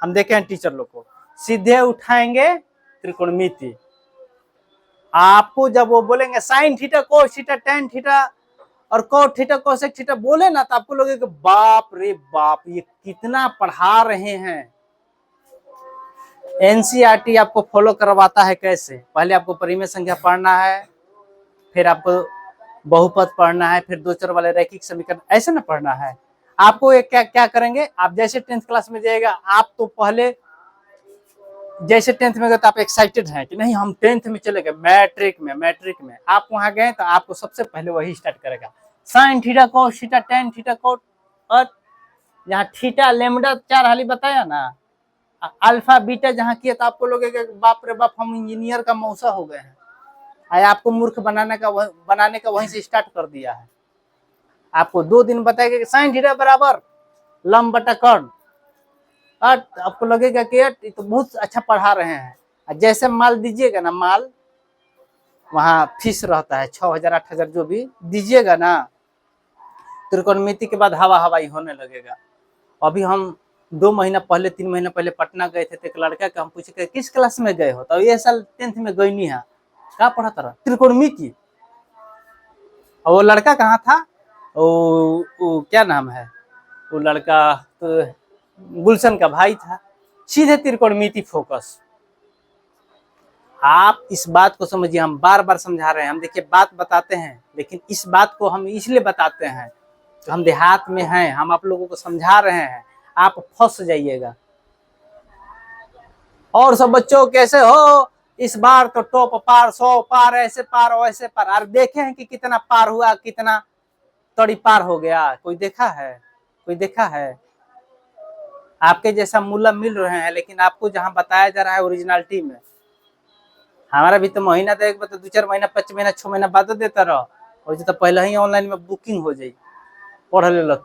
हम देखे हैं टीचर लोग को सीधे उठाएंगे त्रिकोणमिति। आपको जब वो बोलेंगे sine theta cos theta tan theta और कोट थीटा कोसेक थीटा बोले ना, तो आपको लगेगा बाप रे बाप ये कितना पढ़ा रहे हैं। एनसीईआरटी आपको फॉलो करवाता है कैसे, पहले आपको परिमेय संख्या पढ़ना है, फिर आपको बहुपद पढ़ना है, फिर दो चर वाले रैखिक समीकरण, ऐसे ना पढ़ना है। आपको एक क्या क्या करेंगे, आप जैसे 10th क्लास में जाएगा, आप तो पहले जैसे 10th में गए तो आप एक्साइटेड हैं कि नहीं हम 10th में चले गए, मैट्रिक में आप वहां गए तो आपको सबसे पहले वही स्टार्ट करेगा, sine theta cos theta tan theta coat, और यहाँ थीटा लेमडा 4 हाली बताया ना, अल्फा बीटा जहाँ किया तो आपको लगेगा बाप रे बाप हम इंजीनियर का मौसा हो गए हैं। आया आपको मूर्ख बनाने का वहीं से स्टार्ट कर दिया है। आपको 2 दिन बताएगा कि साइन थीटा बराबर लंब बटा कर्ण, और आपको लगेगा कि यार ये तो बहुत अच्छा पढ़ा रहे हैं। जैसे माल दीजिएगा ना, माल वहाँ फीस रहता है 6000 8000 जो भी दीजिएगा ना, त्रिकोणमिति के बाद हवा हवाई होने लगेगा। अभी हम 2 महीना पहले 3 महीना पहले पटना गए थे, तो एक लड़का का हम पूछे किस क्लास में गए हो, तो ये साल 10th में गई नहीं है, क्या पढ़ा था, त्रिकोणमिति। और वो लड़का कहाँ था, वो क्या नाम है, वो लड़का तो गुलशन का भाई था, सीधे त्रिकोणमिति फोकस। आप इस बात को समझिए, हम बार बार समझा रहे हैं, हम देखिए बात बताते हैं, लेकिन इस बात को हम इसलिए बताते हैं तो हम देहात में हैं, हम आप लोगों को समझा रहे हैं, आप फंस जाइएगा। और सब बच्चों कैसे हो, इस बार तो टॉप पार 100 पार, ऐसे पार वैसे पार, और देखे हैं कि कितना पार हुआ, कितना तड़ी पार हो गया, कोई देखा है, कोई देखा है। आपके जैसा मूल्य मिल रहे हैं, लेकिन आपको जहां बताया जा रहा है ओरिजिनलिटी में, हमारा भी तो महीना तो एक बार 2-4 महीना 5 महीना 6 महीना बाद देता रहो, और जो तो पहले ही ऑनलाइन में बुकिंग हो जाए, पढ़ ले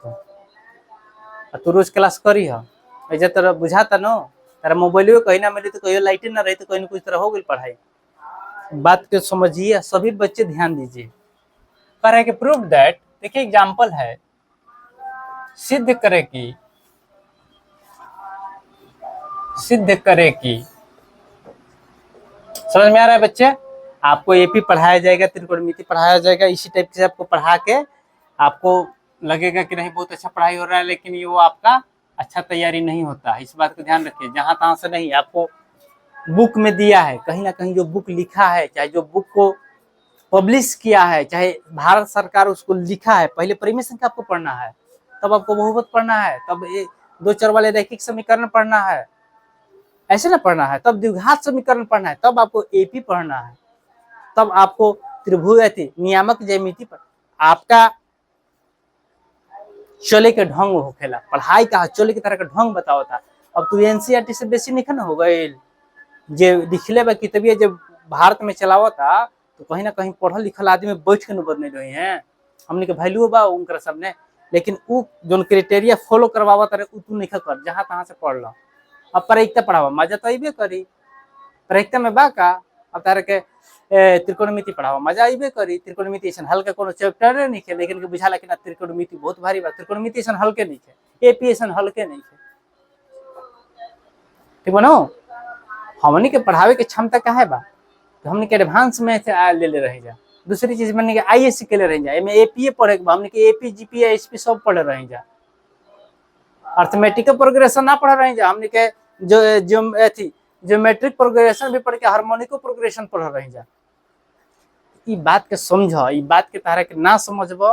तू रोज क्लास करी है, ऐसे तरह बुझाता न, तारा मोबाइल कहीं ना मिली तो कहीं लाइट ना रही तो कहीं ना कुछ तरह हो गई पढ़ाई। बात को समझिए, सभी बच्चे ध्यान दीजिए। कह रहे कि प्रूव दैट, देखिए एग्जाम्पल है, सिद्ध करे कि समझ में आ रहा है बच्चे। आपको एपी पढ़ाया जाएगा, त्रिकोणमिति पढ़ाया जाएगा, इसी टाइप से आपको पढ़ा के आपको लगेगा कि नहीं बहुत अच्छा पढ़ाई हो रहा है, लेकिन ये वो आपका अच्छा तैयारी नहीं होता है। इस बात को ध्यान रखिए, जहां तहां से नहीं, आपको बुक में दिया है, कहीं ना कहीं जो बुक लिखा है, चाहे जो बुक को पब्लिश किया है, चाहे भारत सरकार उसको लिखा है, पहले परिमेय संख्या आपको पढ़ना है, तब आपको बहुपद पढ़ना है, तब ये दो चर वाले रैखिक समीकरण पढ़ना है, ऐसे ना पढ़ना है, तब द्विघात समीकरण पढ़ना है, तब आपको एपी पढ़ना है, तब आपको त्रिभुज नियामक ज्यामिति पर आपका चले के ढंग हो खेला, पढ़ाई का चले के तरह का ढंग बताओ था। अब तू एनसीईआरटी से बेसी नहीं ना हो गए, जे लिखले बा किताबिया जब भारत में चलावा था, तो कहीं ना कहीं पढ़ल लिखल आदमी बैठ के न बदले रहे हैं, हमने के वैल्यू बा उनकर सामने, लेकिन उ जोन क्राइटेरिया फॉलो करवावा तारे उ तू नहीं कर, जहां तहां से पढ़ लो। अब प्रायिकता पढ़ावा मजा तो अबे करी, प्रायिकता में बा का, अब तारे के त्रिकोणमिति पढ़ावा मजा अबे करी, त्रिकोणमिति ऐसा हल्का कोनो चैप्टर नहीं है, लेकिन बुझाला कि ना त्रिकोणमिति बहुत भारी बा, त्रिकोणमिति ऐसा हल्के नहीं है, एपी ऐसा हल्के नहीं है, ठीक बनो। हमने के पढ़ावे के क्षमता का है बा, तो हमने के एडवांस में से ले रहे जा। दूसरी चीज हमने के आईएससी के ले रहे जा, एमे एपीए पढ़े के बा, हमने के एपी जीपीए एसपी सब पढ़ रहे जा, अर्थमेटिक प्रोग्रेशन ना पढ़ रहे जा, हमने के जो थी ज्योमेट्रिक प्रोग्रेशन भी पढ़ के हार्मोनिको प्रोग्रेशन पढ़ रहे जा। ई बात के समझो, ई बात के तारा के ना समझबो,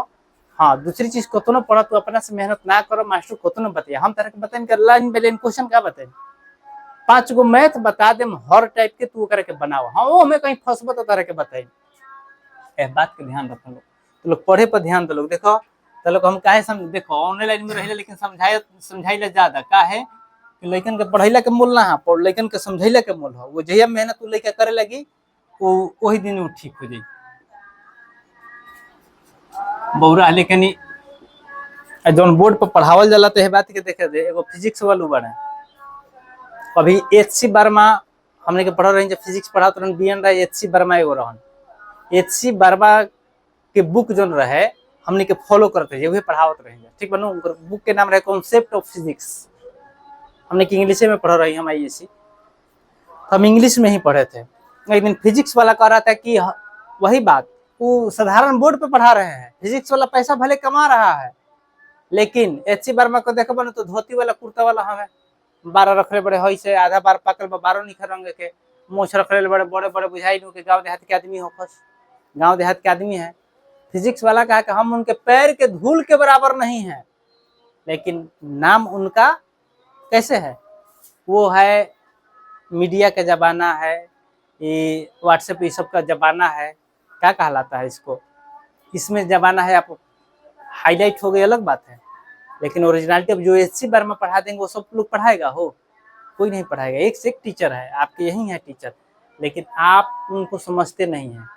हाँ दूसरी चीज को तो ना पढ़ा, तो अपना से मेहनत ना करो, मास्टर को तो ना बताइए, हम तारा के बताएं कर लाइन बाय लाइन क्वेश्चन का बताएं, 5 गो मैथ बता दे हर टाइप के तू करके बनाओ, हाँ वो हमें कहीं फंसबो तो तारा के बताई। ए बात के ध्यान रखो लोग, तो लोग पढ़े पर ध्यान दो लोग, देखो तो लोग हम काहे समझ, देखो ऑनलाइन में रहे लेकिन समझाइले ज्यादा का है, कि लइकन के पढ़ैला के मोल ना है, पर लइकन के समझैला के मोल है। वो जहिया मेहनत उ लइका करे लगी वो वही दिन वो ठीक हो जाई। बौरा लेकिन जौन बोर्ड पर पढ़ावल जाला तो बात के देखे दे, एगो फिजिक्स वाला बने अभी एच.सी. वर्मा हमने के पढ़ रहे फिजिक्स पढ़ाते रहन बी.एन. राय, एच.सी. वर्मा एगो रहन। एच.सी. वर्मा के बुक जो रहे हमने के फॉलो करते हैं, वही पढ़ावत रहे, ठीक बनू। बुक के नाम रहे कॉन्सेप्ट ऑफ फिजिक्स। हमने कि इंग्लिश में पढ़ रही हम आई.एस.सी. हम इंग्लिश में ही पढ़े थे। एक दिन फिजिक्स वाला कह रहा था कि वही बात वो साधारण बोर्ड पे पढ़ा रहे हैं, फिजिक्स वाला पैसा भले कमा रहा है, लेकिन एच.सी. वर्मा को देखो बनो तो धोती वाला कुर्ता वाला हमें 12 रखले बड़े हई से आधा बार पाकल 12 निखर रंग के मोछ रखले बड़े बड़े बड़े बुझाई नु के गांव देहात के आदमी हो, फस गांव देहात के आदमी है। फिजिक्स वाला कहा कि हम उनके पैर के धूल के बराबर नहीं है, लेकिन नाम उनका कैसे है, वो है मीडिया का जमाना है, ये व्हाट्सएप ये सब का जमाना है, क्या कहलाता है इसको, इसमें जमाना है। आप हाईलाइट हो गई अलग बात है, लेकिन ओरिजिनलिटी अब जो एच.सी. वर्मा पढ़ा देंगे वो सब लोग पढ़ाएगा हो, कोई नहीं पढ़ाएगा। एक से एक टीचर है, आपके यही है टीचर, लेकिन आप उनको समझते नहीं हैं।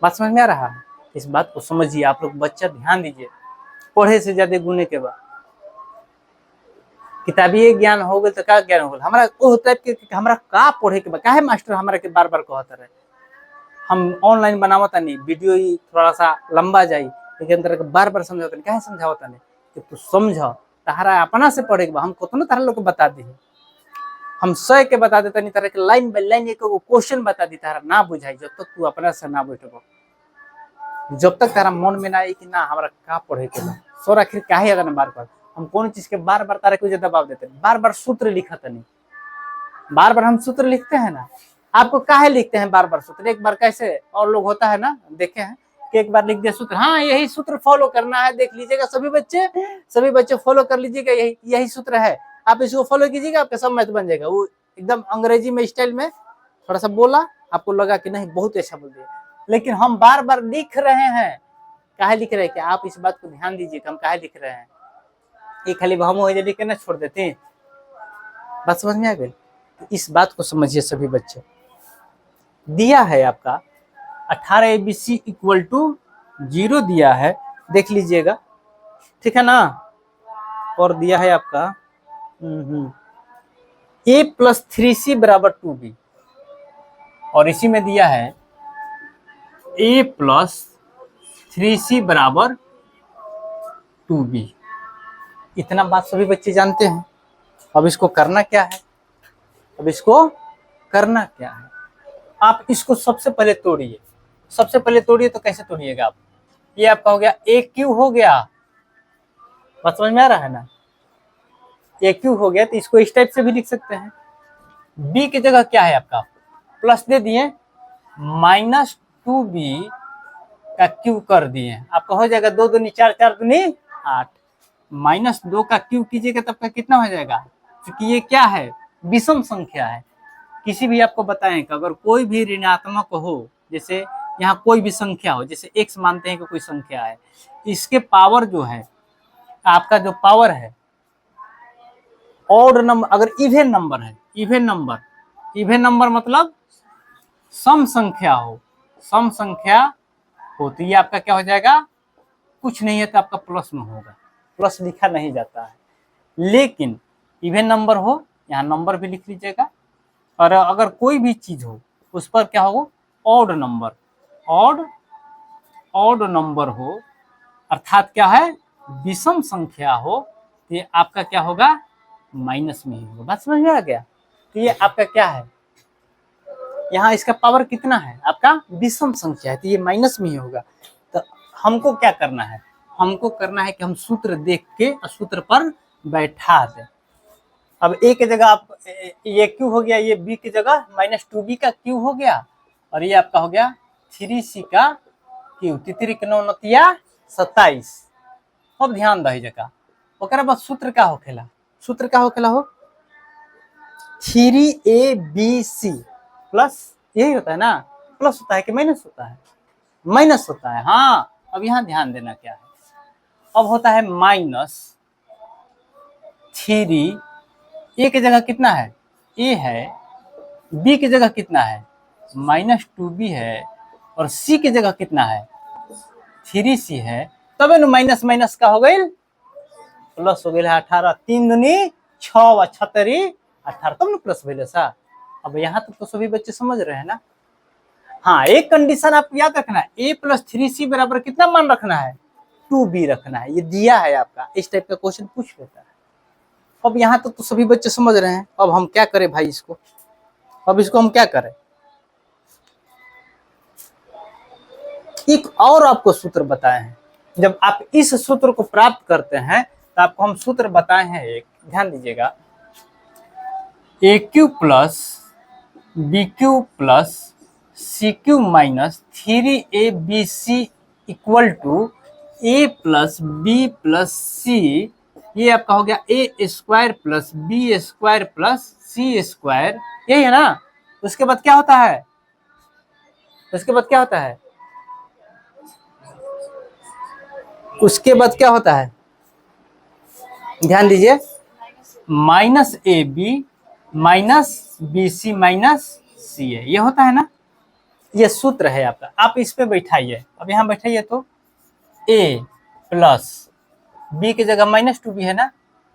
बात समझ में आ रहा है? इस बात को समझिए आप लोग, बच्चा ध्यान दीजिए। पढ़े से ज्यादा गुने के बाद किताबी ज्ञान हो गए तो क्या ज्ञान हो गए हमारा वो टाइप के, हमारा का पढ़े के बाद काहे मास्टर हमारा के बार बार कहता रहे। हम ऑनलाइन बनावता नहीं, वीडियो ही थोड़ा सा लंबा जाई, लेकिन तरह के बार बार समझाता नहीं, काहे समझावता नहीं कि तू समझ, तहरा अपना से पढ़े के बाद हम कितना तारा लोग बता दी, हम 100 के बता देता नहीं, तरह के लाइन बाय लाइन एक क्वेश्चन बता दी, तारा ना बुझाई जब तक तू अपना से ना बैठबो, जब तक तारा मन में ना आई कि ना हमारा का पढ़े के बाद सर आखिर काहे अगर बार बार हम कौन चीज के बार बार तारा के दबाव देते हैं, बार बार सूत्र लिखा नहीं, बार बार हम सूत्र लिखते हैं ना, आपको काहे लिखते हैं बार बार सूत्र, एक बार कैसे और लोग होता है ना, देखे हैं कि एक बार लिख दिया सूत्र, हाँ यही सूत्र फॉलो करना है, देख लीजिएगा सभी बच्चे फॉलो कर लीजिएगा, यही सूत्र है, आप इसको फॉलो कीजिएगा, आपका सब मैथ बन जाएगा। वो एकदम अंग्रेजी में स्टाइल में थोड़ा सा बोला, आपको लगा कि नहीं बहुत अच्छा बोल दिया, लेकिन हम बार बार लिख रहे हैं, काहे लिख रहे हैं कि आप इस बात को ध्यान दीजिए कि हम काहे लिख रहे हैं, ये खाली हम हो लिख के ना छोड़ देते हैं। बात समझ में आ गई? तो इस बात को समझिए सभी बच्चे। दिया है आपका 18 ABC इक्वल टू 0 दिया है, देख लीजिएगा, ठीक है ना। और दिया है आपका A + 3C बराबर 2B, और इसी में दिया है A + 3C बराबर 2B। इतना बात सभी बच्चे जानते हैं। अब इसको करना क्या है, आप इसको सबसे पहले तोड़िए। तो कैसे तोड़िएगा आप, ये आपका हो गया AQ हो गया, बात समझ में आ रहा है ना, AQ हो गया, तो इसको इस टाइप से भी लिख सकते हैं। B की जगह क्या है आपका, प्लस दे दिए, -2B का Q कर दिए, आपका हो जाएगा 2 दूनी 4, 4 दूनी 8, -2 का Q कीजिएगा तब का कितना हो जाएगा, क्योंकि ये क्या है, विषम संख्या है। किसी भी आपको बताएं कि अगर कोई भी ऋणात्मक हो, जैसे यहाँ कोई भी संख्या हो, जैसे x मानते हैं कि कोई संख्या है, इसके पावर जो है, आपका जो पावर है ऑड नंबर, अगर इवन नंबर है, इवन नंबर मतलब सम संख्या हो, तो ये आपका क्या हो जाएगा, कुछ नहीं है तो आपका प्लस में होगा, प्लस लिखा नहीं जाता है। लेकिन इवन नंबर हो, यहाँ नंबर भी लिख लीजिएगा, और अगर कोई भी चीज हो उस पर क्या हो, ऑड नंबर हो, अर्थात क्या है, विषम संख्या हो, तो ये आपका क्या होगा, माइनस में ही होगा। बात समझ में आ गया? तो ये आपका क्या है, यहाँ इसका पावर कितना है, आपका विषम संख्या है, तो ये माइनस में ही होगा। तो हमको क्या करना है, कि हम सूत्र देख के सूत्र पर बैठा दें। अब A की जगह आप ये Q हो गया, ये B की जगह -2B का Q हो गया, और ये आपका हो गया 3C का Q, 3 के 9 9 27। अब ध्यान रही जगह, ओकरा बाद सूत्र का होखेला, हो 3ABC प्लस, यही होता है ना, प्लस होता है कि माइनस होता है, माइनस होता है, हाँ। अब यहाँ ध्यान देना क्या है, अब होता है -3 ए की जगह कितना है, ए है, बी की जगह कितना है -2b है, और सी की जगह कितना है 3c है, तब न माइनस माइनस का हो गई प्लस हो गया 18, 3 दूनी 6 76 18, तब न प्लस भैया सा। अब यहाँ तक तो सभी बच्चे समझ रहे हैं ना। हाँ, एक कंडीशन आपको याद रखना है, a + 3c बराबर कितना मान रखना है 2b रखना है, ये दिया है आपका, इस टाइप का क्वेश्चन पूछ लेता है। अब यहाँ तक तो सभी बच्चे समझ रहे हैं। अब हम क्या करें भाई इसको, अब इसको हम क्या करें, एक और आपको सूत्र बताए हैं। जब आप इस सूत्र को प्राप्त करते हैं तो आपको हम सूत्र बताए हैं, एक ध्यान दीजिएगा, AQ + BQ + CQ - 3ABC = A + B + C, ये आपका हो गया A² + B² + C², यही है ना। उसके बाद क्या होता है, उसके बाद क्या होता है, उसके बाद क्या होता है, ध्यान दीजिए, -AB - BC - CA, ये होता है ना, ये सूत्र है आपका। आप इस पे बैठाइए, अब यहाँ बैठाइए तो A + B की जगह -2B है ना,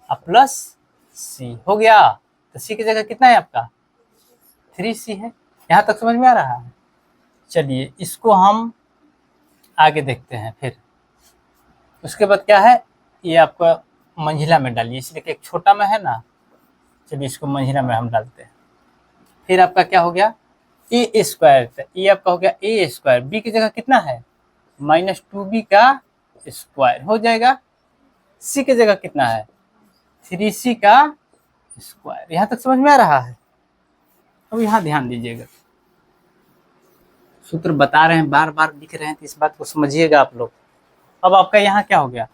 अब प्लस C हो गया, तो C की जगह कितना है आपका 3C है। यहाँ तक समझ में आ रहा है। चलिए इसको हम आगे देखते हैं। फिर उसके बाद क्या है, ये आपका मंझिला में डालिए, इसलिए कि एक छोटा में है ना। चलिए इसको मंझिला में हम डालते हैं। फिर आपका क्या हो गया A², ये आपका हो गया A², B की जगह कितना है -2B का स्क्वायर हो जाएगा, C की जगह कितना है 3C का स्क्वायर। यहाँ तक समझ में आ रहा है। अब यहाँ ध्यान दीजिएगा, सूत्र बता रहे हैं, बार बार लिख रहे हैं, तो इस बात को समझिएगा आप लोग। अब आपका यहाँ क्या हो गया,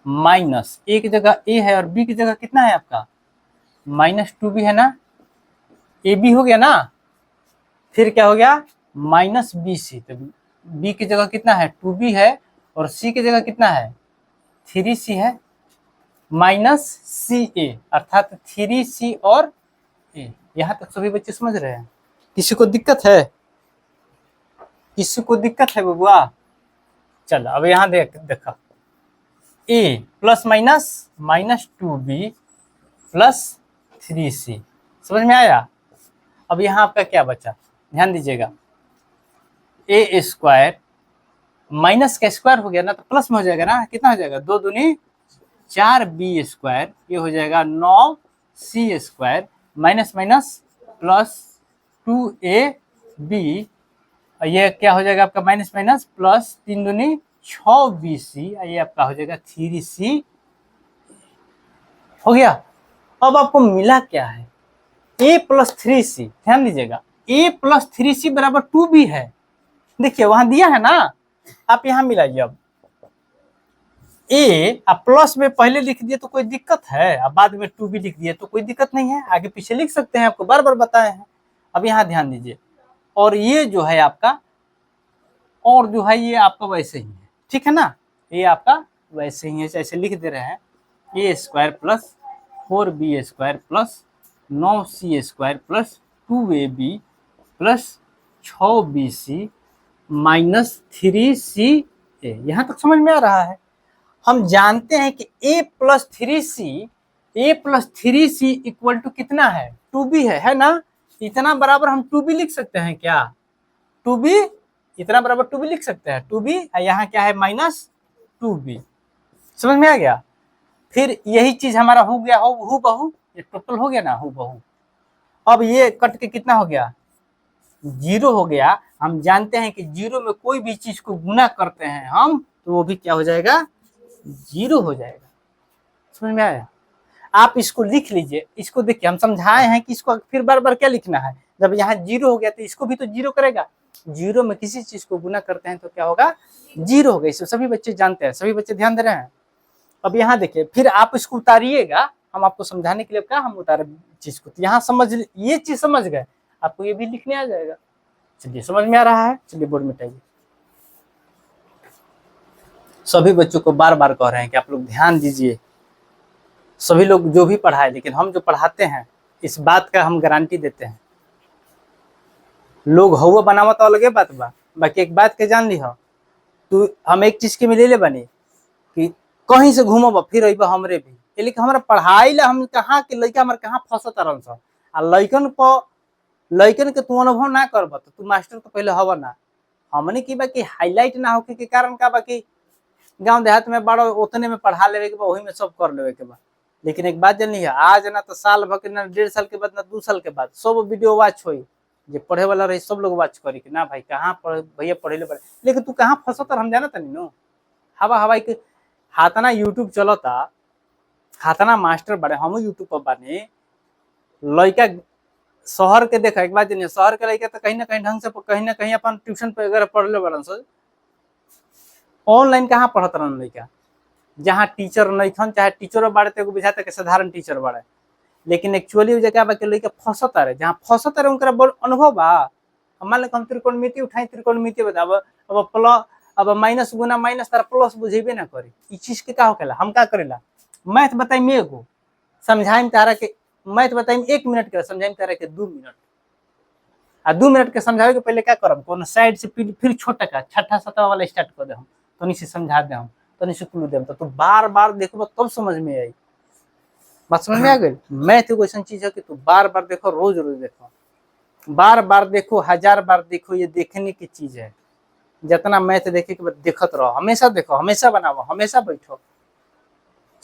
माइनस A की जगह A है और B की जगह कितना है आपका -2B है ना, AB हो गया ना। फिर क्या हो गया -BC, तो B की जगह कितना है 2B है और C की जगह कितना है 3C है, -CA अर्थात 3C और A। यहाँ तक सभी बच्चे समझ रहे हैं। किसी को दिक्कत है, किसी को दिक्कत है बबुआ। चलो अब यहाँ देखा A ± -2B + 3C, समझ में आया। अब यहाँ आपका क्या बचा, ध्यान दीजिएगा, A² माइनस का स्क्वायर हो गया ना, तो प्लस में हो जाएगा ना, कितना हो जाएगा 2 दूनी 4B², ये हो जाएगा 9C², minus minus plus 2AB, ये क्या हो जाएगा आपका माइनस माइनस प्लस 3 दूनी 6BC, ये आपका हो जाएगा 3C हो गया। अब आपको मिला क्या है A + 3C, ध्यान दीजिएगा A + 3C = 2B है। देखिए वहां दिया है ना, आप यहाँ मिलाइए। अब A आप प्लस में पहले लिख दिए तो कोई दिक्कत है, अब बाद में 2B लिख दिए तो कोई दिक्कत नहीं है, आगे पीछे लिख सकते हैं, आपको बार बार बताए हैं। अब यहाँ ध्यान दीजिए, और ये जो है आपका, और जो है ये आपका वैसे ही है, ठीक है ना, ये आपका वैसे ही है, ऐसे लिख दे रहे हैं A² + 4B² + 9C² + 2AB + 6BC - 3CA। यहाँ तक समझ में आ रहा है। हम जानते हैं कि A + 3C = कितना है 2B है ना, इतना बराबर हम 2B लिख सकते हैं क्या, 2B इतना बराबर 2B लिख सकते हैं, 2B यहाँ क्या है -2B, समझ में आ गया। फिर यही चीज हमारा हो गया हु बहू, ये टोटल हो गया ना हु बहू। अब ये कट के कितना हो गया 0 हो गया। हम जानते हैं कि 0 में कोई भी चीज को गुना करते हैं हम, तो वो भी क्या हो जाएगा 0 हो जाएगा, समझ में आया। आप इसको लिख लीजिए, इसको देखिए हम समझाए हैं कि इसको फिर बार बार क्या लिखना है, जब यहाँ 0 हो गया तो इसको भी तो 0 करेगा। 0 में किसी चीज को गुना करते हैं तो क्या होगा 0 होगा, इसको सभी बच्चे जानते हैं, सभी बच्चे ध्यान दे रहे हैं। अब यहाँ देखिए, फिर आप इसको उतारिएगा, हम आपको समझाने के लिए क्या हम उतारे चीज को, तो यहाँ समझ, ये चीज समझ गए, आपको ये भी लिखने आ जाएगा। चलिए समझ में आ रहा है, चलिए बोर्ड मिटाइए। सभी बच्चों को बार बार कह रहे हैं कि आप लोग ध्यान दीजिए, सभी लोग जो भी पढ़ाए, लेकिन हम जो पढ़ाते हैं इस बात का हम गारंटी देते हैं। लोग हवा बनावा तो अलगे बात बा, बाकी एक बात के जान ली हो, तू हम एक चीज के मिले ले बनी कि कहीं से घूमब फिर अब हमरे भी, लेकिन हमारा पढ़ाई ला हम कहाँ के लड़का हमारे कहाँ फंसत रहन स, आ लइकन के तू अनुभव ना करब तो तू मास्टर तो पहले हवा ना। हमने की बा कि हाईलाइट ना होके के कारण का बा कि गांव देहात में बड़ा उतने में पढ़ा लेवे के बा, वही में सब कर लेवे के बा। लेकिन एक बात जानी है, आज ना तो साल भर के ना 1.5 साल के बाद ना 2 साल के बाद सब वीडियो वॉच होई, जे पढ़े वाला रही सब लोग वॉच करी कि ना भाई कहाँ भैया पढ़े ले पढ़े, लेकिन तू कहाँ फंसत हम जाना तनी नो। हवा हवाई के हाथना यूट्यूब चलता, हाथना मास्टर बड़े हम यूट्यूब पर बने, लड़का शहर के देखा एक बात जानिए, शहर के लड़का तो कहीं ना कहीं ढंग से कहीं ना कहीं अपन ट्यूशन पे अगर पढ़ ले बड़न से, ऑनलाइन कहाँ पढ़त रहन लड़का, जहाँ टीचर नहीं थन, चाहे टीचर बाड़े तो बुझाता के साधारण टीचर बाड़े, लेकिन एक्चुअली जगह बा के लड़का फंसत रहे, जहाँ फंसत रहे उनका अनुभव बा। मान लो हम त्रिकोणमिति उठाई, त्रिकोणमिति बताब, अब प्लस अब माइनस गुना माइनस तारा प्लस बुझेबे ना करे, ई चीज के का होखेला, हम का करेला मैथ बताइम एगो समझाइम तारा के, मैथ बताइम 1 मिनट के समझाइम तारा के 2 मिनट, आ 2 मिनट के समझावे के पहले क्या करब, कोनो साइड से फिर छोटा का छठा सतवा वाला स्टार्ट कर दे, हम तनी से समझा दे, हम तनी से क्लू देम, तो तू बार बार देखबो तब समझ में आई। बात समझ में आ गई। मैथ एगो ऐसा चीज है कि तू बार बार देखो, रोज रोज देखो, बार बार देखो, 1000 बार देखो, ये देखने की चीज है। जितना मैथ देखे के बाद देखत रहो, हमेशा देखो, हमेशा बनाओ, हमेशा बैठो,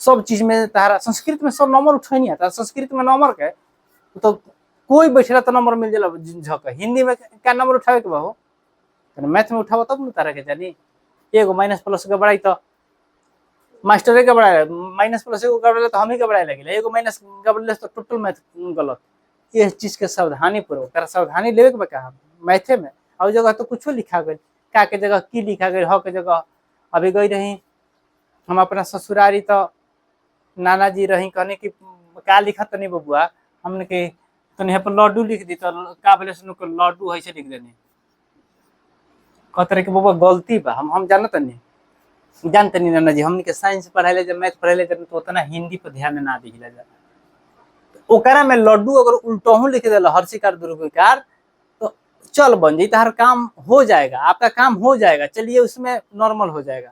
सब चीज में तारा संस्कृत में सब नंबर उठे नहीं आता, संस्कृत में नंबर के तो कोई बैठेला तो नंबर मिल जाला झक, हिंदी में क्या नंबर उठावे के बा हो, मैथ में उठाओ तब न तारा के जानी। एगो माइनस प्लस के बड़ाई तो मास्टर के बड़ाई, माइनस प्लस एगो गड़बड़े तो हम ही गड़बड़ाए लगे, एगो माइनस गड़बड़े तो टोटल मैथ गलत। ये चीज के सावधानी पूर्वक सावधानी लेवे के बा का मैथे में, और जगह तो कुछ लिखा गई, का के जगह की लिखा गई, ह के जगह अभी गई रही हम अपना ससुरारी तो नाना जी रही कहने की का लिखा तनी बबुआ, हमने के तनी यहाँ पर लड्डू लिख दी, तो का बोले सुनो के लड्डू है से लिख देनी, कहते के बबुआ गलती बा, हम जानत नहीं, जानते नहीं नाना जी, हमने के साइंस पढ़ाई जब मैथ पढ़ाई जब तो उतना हिंदी पर ध्यान ना दिखला जा, ओकरा में लड्डू अगर उल्टोहू लिख देला हर शिकार दुर्विकार तो चल बन जाई, हर काम हो जाएगा, आपका काम हो जाएगा, चलिए उसमें नॉर्मल हो जाएगा।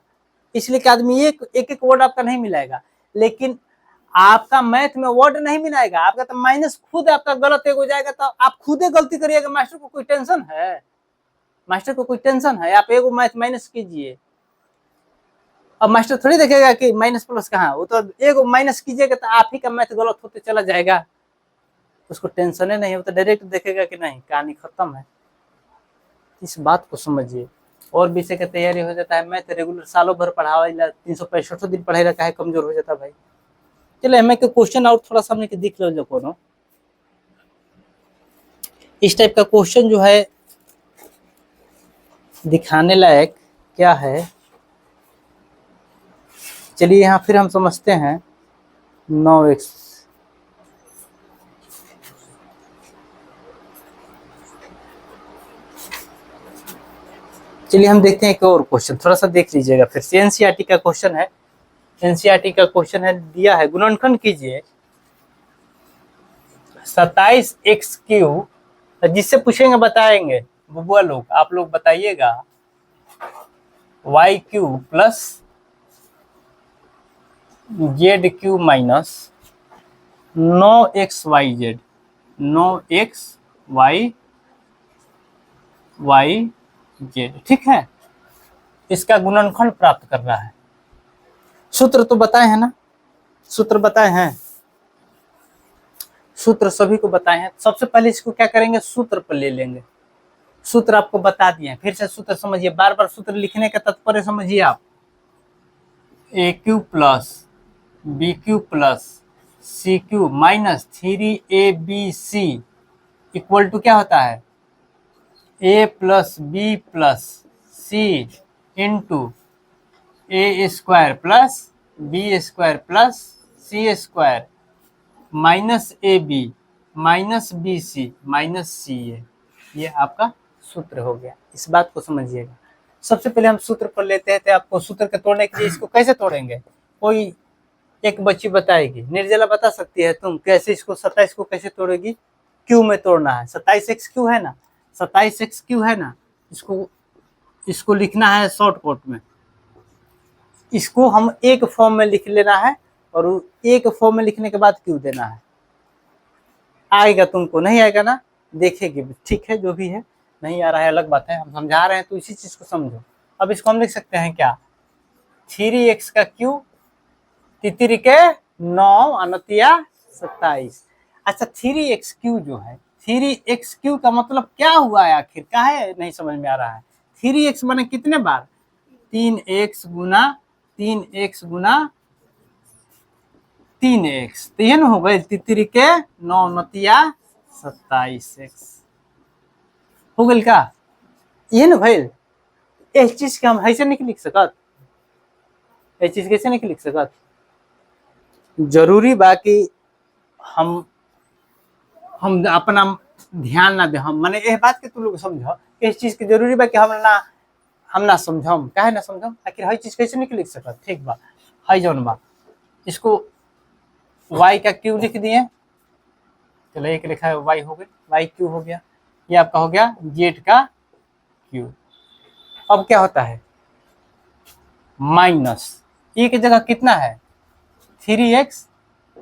इसलिए कि आदमी एक वर्ड आपका नहीं मिलाएगा, लेकिन आपका मैथ में वर्ड नहीं मिलाएगा, आपका तो माइनस खुद आपका गलत हो जाएगा, तो आप खुदे गलती करिएगा, मास्टर को कोई टेंशन है, मास्टर को कोई टेंशन है, आप एगो मैथ माइनस कीजिए, अब मास्टर थोड़ी देखेगा कि माइनस प्लस कहाँ, वो तो एगो माइनस कीजिएगा तो आप ही का मैथ गलत होते चला जाएगा, उसको टेंशन ही नहीं, वो तो डायरेक्ट देखेगा कि नहीं कहानी खत्म है। इस बात को समझिए, और विषय की तैयारी हो जाता है, मैथ रेगुलर सालों भर पढ़ावा 365 दिन पढ़ाई काहे कमजोर हो जाता भाई। चलिए हमें क्वेश्चन और थोड़ा सा हमने दिख लो कोनो इस टाइप का क्वेश्चन जो है दिखाने लायक क्या है। चलिए यहाँ फिर हम समझते हैं 9x, चलिए हम देखते हैं एक और क्वेश्चन, थोड़ा सा देख लीजिएगा फिर से, एनसीईआरटी का क्वेश्चन है, एनसीईआरटी का क्वेश्चन है, दिया है गुणनखंड कीजिए 27x3, जिससे पूछेंगे बताएंगे बुआ लोग, आप लोग बताइएगा, y³ plus z³ minus 9xyz, 9xyz, ठीक है, इसका गुणनखंड प्राप्त करना है। सूत्र तो बताए हैं ना, सूत्र बताए हैं, सूत्र सभी को बताए हैं। सबसे पहले इसको क्या करेंगे, सूत्र पर ले लेंगे, सूत्र आपको बता दिए, फिर से सूत्र समझिए, बार बार सूत्र लिखने का तात्पर्य समझिए आप, a³ plus b³ plus c³ minus 3abc equal to क्या होता है, a plus B plus C into a² plus b² plus c² minus ab minus bc minus ca, ये आपका सूत्र हो गया। इस बात को समझिएगा। सबसे पहले हम सूत्र पर लेते हैं, तो आपको सूत्र के तोड़ने के लिए इसको कैसे तोड़ेंगे, कोई एक बच्ची बताएगी, निर्जला बता सकती है तुम कैसे इसको 27 को कैसे तोड़ेगी? क्यू में तोड़ना है, 27x क्यू है ना, 27x क्यू है ना, इसको लिखना है शॉर्टकट में। इसको हम एक फॉर्म में लिख लेना है और एक फॉर्म में लिखने के बाद क्यू देना है। आएगा तुमको? नहीं आएगा ना, देखेगी, ठीक है, जो भी है। नहीं आ रहा है अलग बात है, हम समझा रहे हैं तो इसी चीज को समझो। अब इसको हम लिख सकते हैं क्या, 3x का क्यू, तितरी के 9 अनतिया 27। अच्छा 3x क्यू जो है, 3x क्यू का मतलब क्या हुआ है आखिर, क्या है, नहीं समझ में आ रहा है। 3x माने कितने बार, 3x गुना 3x गुना 3x, तो ये ना हो गए तितरी के 9 नतिया 27x हो गल का, ये ना भइल। इस चीज के हम ऐसे नहीं लिख सकत, इस चीज कैसे नहीं लिख सकत, जरूरी बाकी हम अपना ध्यान ना दे, हम माने यह बात के तू लोग समझो, इस चीज के जरूरी बा कि हम ना समझम, काहे ना समझम, आखिर हर चीज कैसे नहीं लिख सकत। ठीक बा, हाई जौन बा, इसको y का क्यू लिख दिए, चलो एक लिखा है y हो गई, y क्यू हो गया, ये आपका हो गया z का क्यू। अब क्या होता है, माइनस ए की जगह कितना है 3x,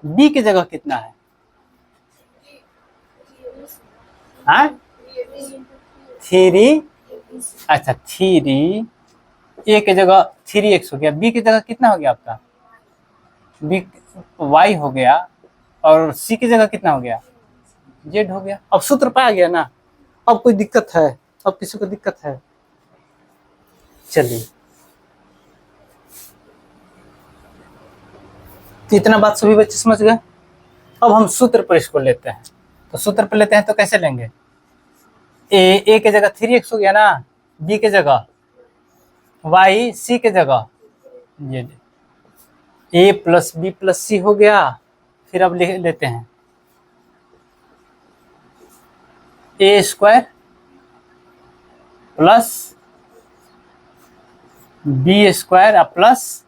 b की जगह कितना है, हाँ 3, अच्छा 3 ए की जगह 3x हो गया, b की जगह कितना हो गया आपका, b y हो गया, और c की जगह कितना हो गया, z हो गया। अब सूत्र पाया गया ना, अब कोई दिक्कत है, अब किसी को दिक्कत है, चलिए इतना बात सभी बच्चे समझ गए। अब हम सूत्र पर इसको लेते हैं, तो सूत्र पर लेते हैं तो कैसे लेंगे, ए के जगह 3x हो गया ना, b के जगह y, c के जगह z, a plus B plus C हो गया। फिर अब लिख लेते हैं a square plus B square plus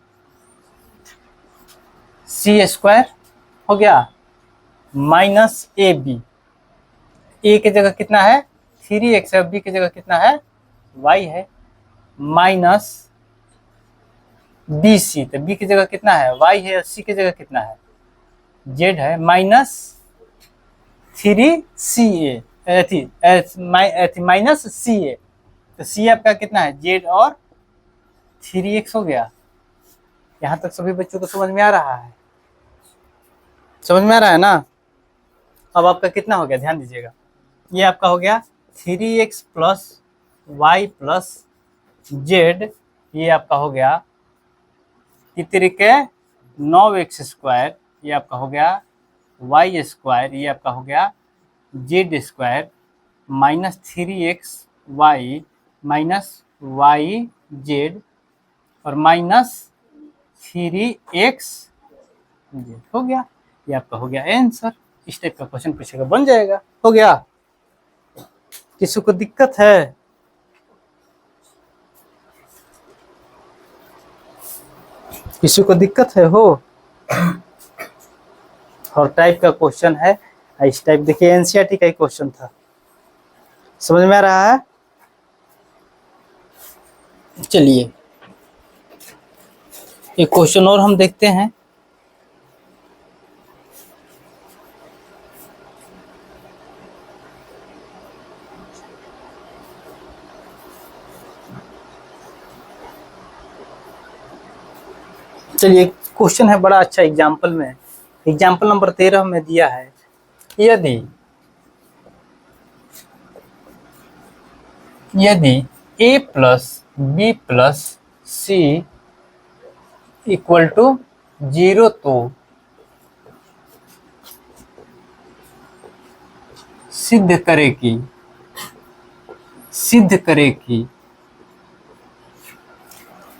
C square हो गया, माइनस ए बी, ए की जगह कितना है 3x है, बी की जगह कितना है y है, माइनस बी सी, तो बी की जगह कितना है y है, और सी की जगह कितना है z है, माइनस 3ca, माइनस सी ए, तो सी आपका कितना है z और 3x हो गया। यहाँ तक सभी बच्चों को समझ में आ रहा है, समझ में आ रहा है ना। अब आपका कितना हो गया, ध्यान दीजिएगा, ये आपका हो गया 3x plus Y plus Z, ये आपका हो गया कितने के 9x स्क्वायर, ये आपका हो गया y स्क्वायर, ये आपका हो गया z square, minus 3xy minus Y Z, और माइनस 3x हो गया, ये आपका हो गया आंसर। इस टाइप का क्वेश्चन पूछेगा, बन जाएगा, हो गया। किसी को दिक्कत है, किसी को दिक्कत है हो, और टाइप का क्वेश्चन है इस टाइप, देखिए एनसीईआरटी का ही क्वेश्चन था, समझ में आ रहा है। चलिए एक क्वेश्चन और हम देखते हैं, चलिए क्वेश्चन है बड़ा अच्छा, एग्जाम्पल में, एग्जाम्पल नंबर 13 में दिया है, यदि a plus B plus C equal to 0, तो सिद्ध करे कि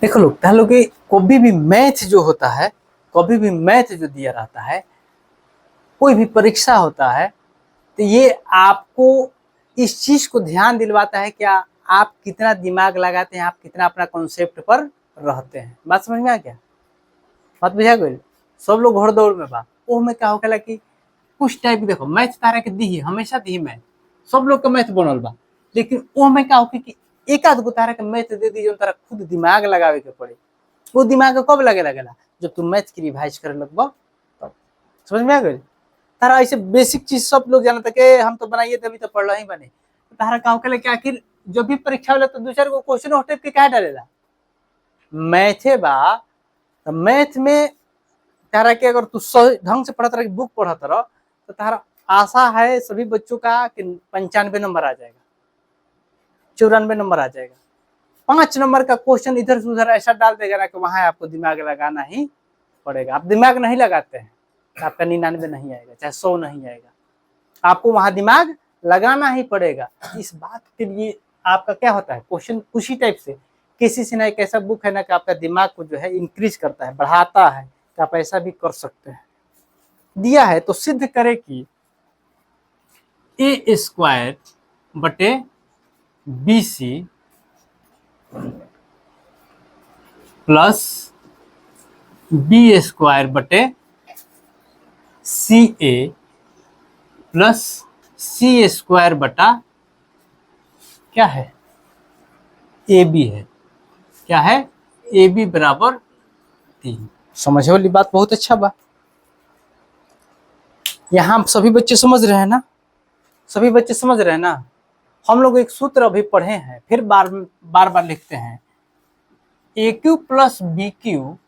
देखो लोग, पहले कि कभी भी मैथ जो होता है, कभी भी मैथ जो दिया रहता है, कोई भी परीक्षा होता है, तो ये आपको इस चीज को ध्यान दिलवाता है कि आप कितना दिमाग लगाते हैं, आप कितना अपना कॉन्सेप्ट पर रहते हैं। बात समझ में आ गया, बात बुझा गई। सब लोग घोड़ दौड़ में बा। वो में क्या होखेला कि कुछ टाइप देखो मैथ तारा के दी हमेशा दी मैथ, सब लोग का मैथ बनल बा, लेकिन वो में क्या होके कि एक आध गो तारा के मैथ दे दी जो तारा खुद दिमाग लगावे के पड़े। वो दिमाग कब लगे लगेला जब तुम मैथ की रिवाइज करे लगबा तब। समझ में आ गई? तारा ऐसे बेसिक चीज सब लोग जानता के हम तो बनाइए तभी तो पढ़ ही बने। तारा का होखेला कि आखिर जब भी परीक्षा होला तो दो चार गो क्वेश्चन हो टाइप के काहे डालेला, मैथे बा तो मैथ में तारा के अगर तू सही ढंग से पढ़ा रहा बुक पढ़ा रहा तो तारा आशा है सभी बच्चों का कि 95 नंबर आ जाएगा, 94 नंबर आ जाएगा। 5 नंबर का क्वेश्चन इधर से उधर ऐसा डाल देगा ना कि वहां आपको दिमाग लगाना ही पड़ेगा। आप दिमाग नहीं लगाते हैं तो आपका 99 नहीं आएगा, चाहे 100 नहीं आएगा, आपको वहां दिमाग लगाना ही पड़ेगा। इस बात के लिए आपका क्या होता है क्वेश्चन उसी टाइप से किसी से ना एक ऐसा बुक है ना कि आपका दिमाग को जो है इंक्रीज करता है, बढ़ाता है कि आप ऐसा भी कर सकते हैं। दिया है तो सिद्ध करे कि ए स्क्वायर बटे B C plus B square बटे C A plus C square बटा क्या है ए बी है। क्या है? ए बी बराबर 3। समझे वाली बात बहुत अच्छा बा। यहाँ सभी बच्चे समझ रहे हैं ना? सभी बच्चे समझ रहे हैं ना? हम लोग एक सूत्र अभी पढ़े हैं, फिर बार बार लिखते हैं। A cube plus B cube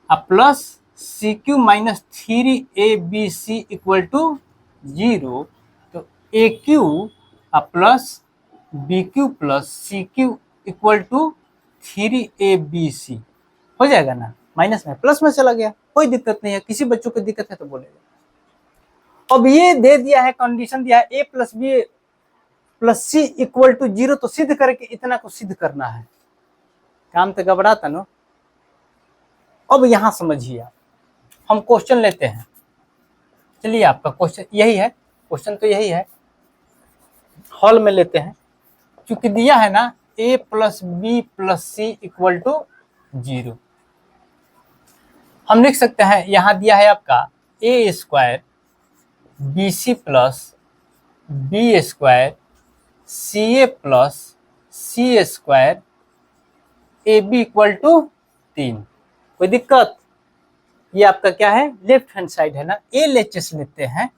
plus C cube minus 3ab equal to 0। तो A cube plus B cube plus C cube equal to 3abc हो जाएगा ना? माइनस में प्लस में चला गया, कोई दिक्कत नहीं है। किसी बच्चों को दिक्कत है तो बोलेगा। अब ये दे दिया है, कंडीशन दिया है, A plus B plus C equal to 0, तो सिद्ध करके इतना को सिद्ध करना है। काम तो घबराता ना। अब यहां समझिए, हम क्वेश्चन लेते हैं। चलिए आपका क्वेश्चन यही है, क्वेश्चन तो यही है, हॉल में लेते हैं। चूंकि दिया है ना A plus B plus C equal to 0, हम लिख सकते हैं यहां दिया है आपका A square B C plus B square C A plus C square A B equal to 3। कोई दिक्कत? ये आपका क्या है? लेफ्ट हैंड साइड है ना। ए एच लेते हैं।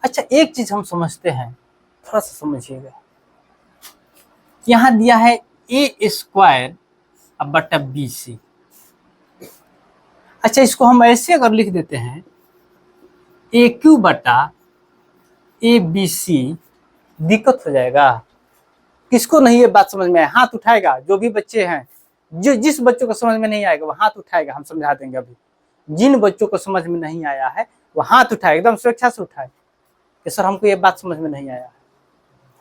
अच्छा एक चीज हम समझते हैं, थोड़ा सा समझिएगा। यहां दिया है ए स्क्वायर बटा बी सी। अच्छा इसको हम ऐसे अगर लिख देते हैं ए क्यू बटा ए बी सी, दिक्कत हो जाएगा। किसको नहीं ये बात समझ में आए हाथ उठाएगा? जो भी बच्चे हैं, जो जिस बच्चों को समझ में नहीं आएगा वो हाथ उठाएगा, हम समझा देंगे। अभी जिन बच्चों को समझ में नहीं आया है वो हाथ उठाए, एकदम स्वेच्छा से उठाए कि सर हमको ये बात समझ में नहीं आया है।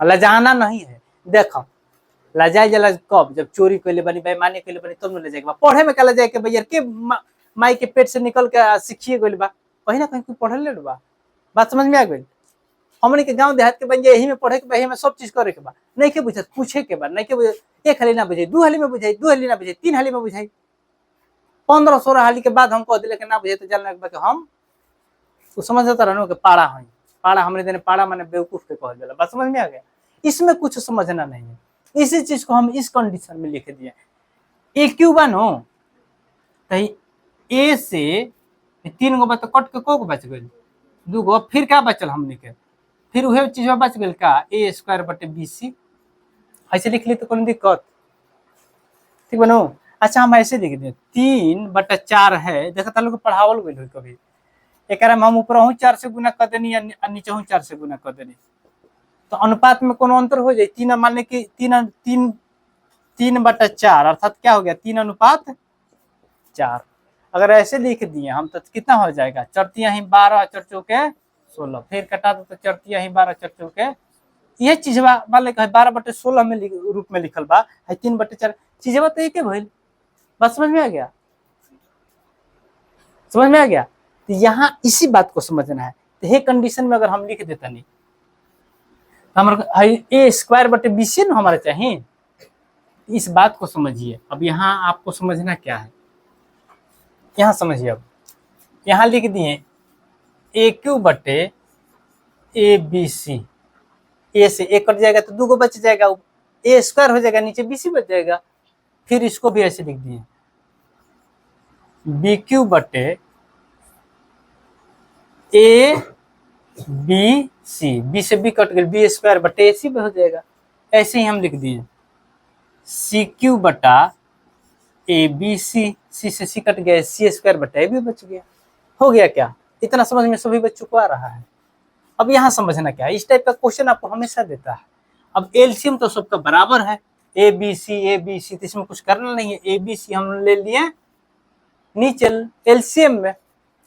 लजाना नहीं है। देखो लजाए जला कब? जब चोरी कैले बनी, बेईमानी कैले बनी, तब न ले जाएगा। पढ़े में क्या ले जाए के भैया के माई के पेट से निकल के सीखिए गइल बा, कहीं ना कहीं कोई पढ़ल ले बा। बात समझ में आ गई? हमने के गांव देहात के बन जाए, यही में पढ़े के बा, यही में सब चीज करे के बा। नहीं के बुझत, पूछे के बा। नहीं के बुझे, एक हाली ना बुझे, दू हाली में बुझाई, दू हाली ना बुझे, तीन हाली में बुझाई, 15-16 हाली के बाद हमको दिले के ना बुझे तो जानना के हम तो समझ जाता रहनो के पाड़ा है। पाड़ा हमने देने पाड़ा माने बेवकूफ के कहल जाला। बात समझ में आ गया? इसमें कुछ समझना नहीं है। इसी चीज को हम इस कंडीशन में लिख दिए। ए क्यू बनो तही ए से 3 गो बच कट के को बच गई? 2 गो। फिर क्या बचल हमने के? फिर वही चीज बच गई का ए स्क्वायर बटे बी सी। ऐसे लिख ली तो कोई दिक्कत? ठीक बनो। अच्छा हम ऐसे लिख दें 3/4 है। देखा लोग पढ़ावल गई कभी एक हम ऊपर 4 से गुना कर देनी या नीचे 4 से गुना कर देनी तो अनुपात में कोनो अंतर हो जाए? 3 मान लें कि 3/4 अर्थात क्या हो गया? 3:4। अगर ऐसे लिख दिए हम तो कितना हो जाएगा? चरतियां ही 12 चरचौके 16। फिर कटा दो तो चरतियां ही 12 चरचौके। यह चीज मान लें 12/16 में रूप में लिखल बा, 3/4 चीज तो एक भइल। बस समझ में आ गया? समझ में आ गया? तो यहाँ इसी बात को समझना है। तो ये कंडीशन में अगर हम लिख देता नहीं तो हमारा ए स्क्वायर बटे बी सी ना हमारा चाहिए। इस बात को समझिए। अब यहाँ आपको समझना क्या है, यहाँ समझिए, अब यहाँ लिख दिए ए क्यू बटे ए बी सी। ए से ए कट जाएगा तो 2 बच जाएगा, ए स्क्वायर हो जाएगा, नीचे बी सी बच जाएगा। फिर इसको भी ऐसे लिख दिए बी क्यू बटे ए बी सी, बी से बी कट गया, बी स्क्वायर बटे ए सी हो जाएगा। ऐसे ही हम लिख दिए सी क्यू बटा ए बी सी, सी से सी कट गया, सी स्क्वायर बटा ए बी बच गया। हो गया क्या? इतना समझ में सभी बच्चों को आ रहा है। अब यहाँ समझना क्या है, इस टाइप का क्वेश्चन आपको हमेशा देता है। अब एलसीएम तो सबका बराबर है, ए बी सी, तो इसमें कुछ करना नहीं है। ए बी सी हम ले लिए नीचे एलसीएम में,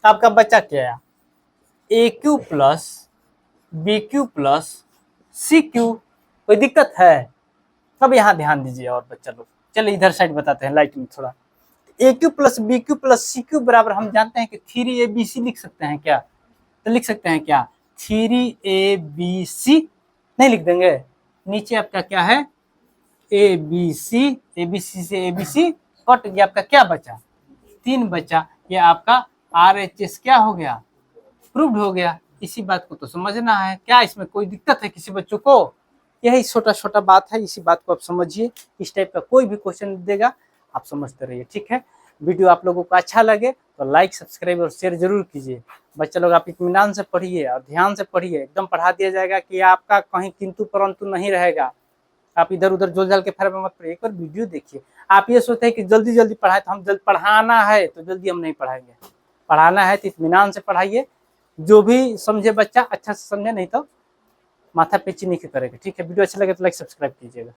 आपका बचा क्या है? A cube plus B cube plus C cube. कोई दिक्कत है? अब यहाँ ध्यान दीजिए और बच्चा लोग, चलिए इधर साइड बताते हैं लाइट में थोड़ा। A cube plus B cube plus C cube बराबर हम जानते हैं कि 3ABC लिख सकते हैं क्या? तो लिख सकते हैं क्या? 3ABC नहीं लिख देंगे? नीचे आपका क्या है? ABC, ABC से ABC कट गया, आपका क्या बचा? 3 बचा। ये आपका RHS क्या हो गया? प्रूव्ड हो गया। इसी बात को तो समझना है। क्या इसमें कोई दिक्कत है किसी बच्चों को? यही छोटा छोटा बात है, इसी बात को आप समझिए। इस टाइप का कोई भी क्वेश्चन देगा आप समझते रहिए, ठीक है। वीडियो आप लोगों को अच्छा लगे तो लाइक, सब्सक्राइब और शेयर जरूर कीजिए। बच्चे लोग आप इत्मीनान से पढ़िए और ध्यान से पढ़िए, एकदम पढ़ा दिया जाएगा कि आपका कहीं किंतु परंतु नहीं रहेगा। आप इधर उधर जोल जाल के फेर में मत पढ़िए, एक बार वीडियो देखिए। आप ये सोचते हैं कि जल्दी जल्दी पढ़ाए तो हम जल्दी, पढ़ाना है तो जल्दी हम नहीं पढ़ाएंगे। पढ़ाना है तो इत्मीनान से पढ़ाइए, जो भी समझे बच्चा अच्छा से समझे, नहीं तो माथा पेची नहीं करेगा, ठीक है। वीडियो अच्छा लगे तो लाइक सब्सक्राइब कीजिएगा।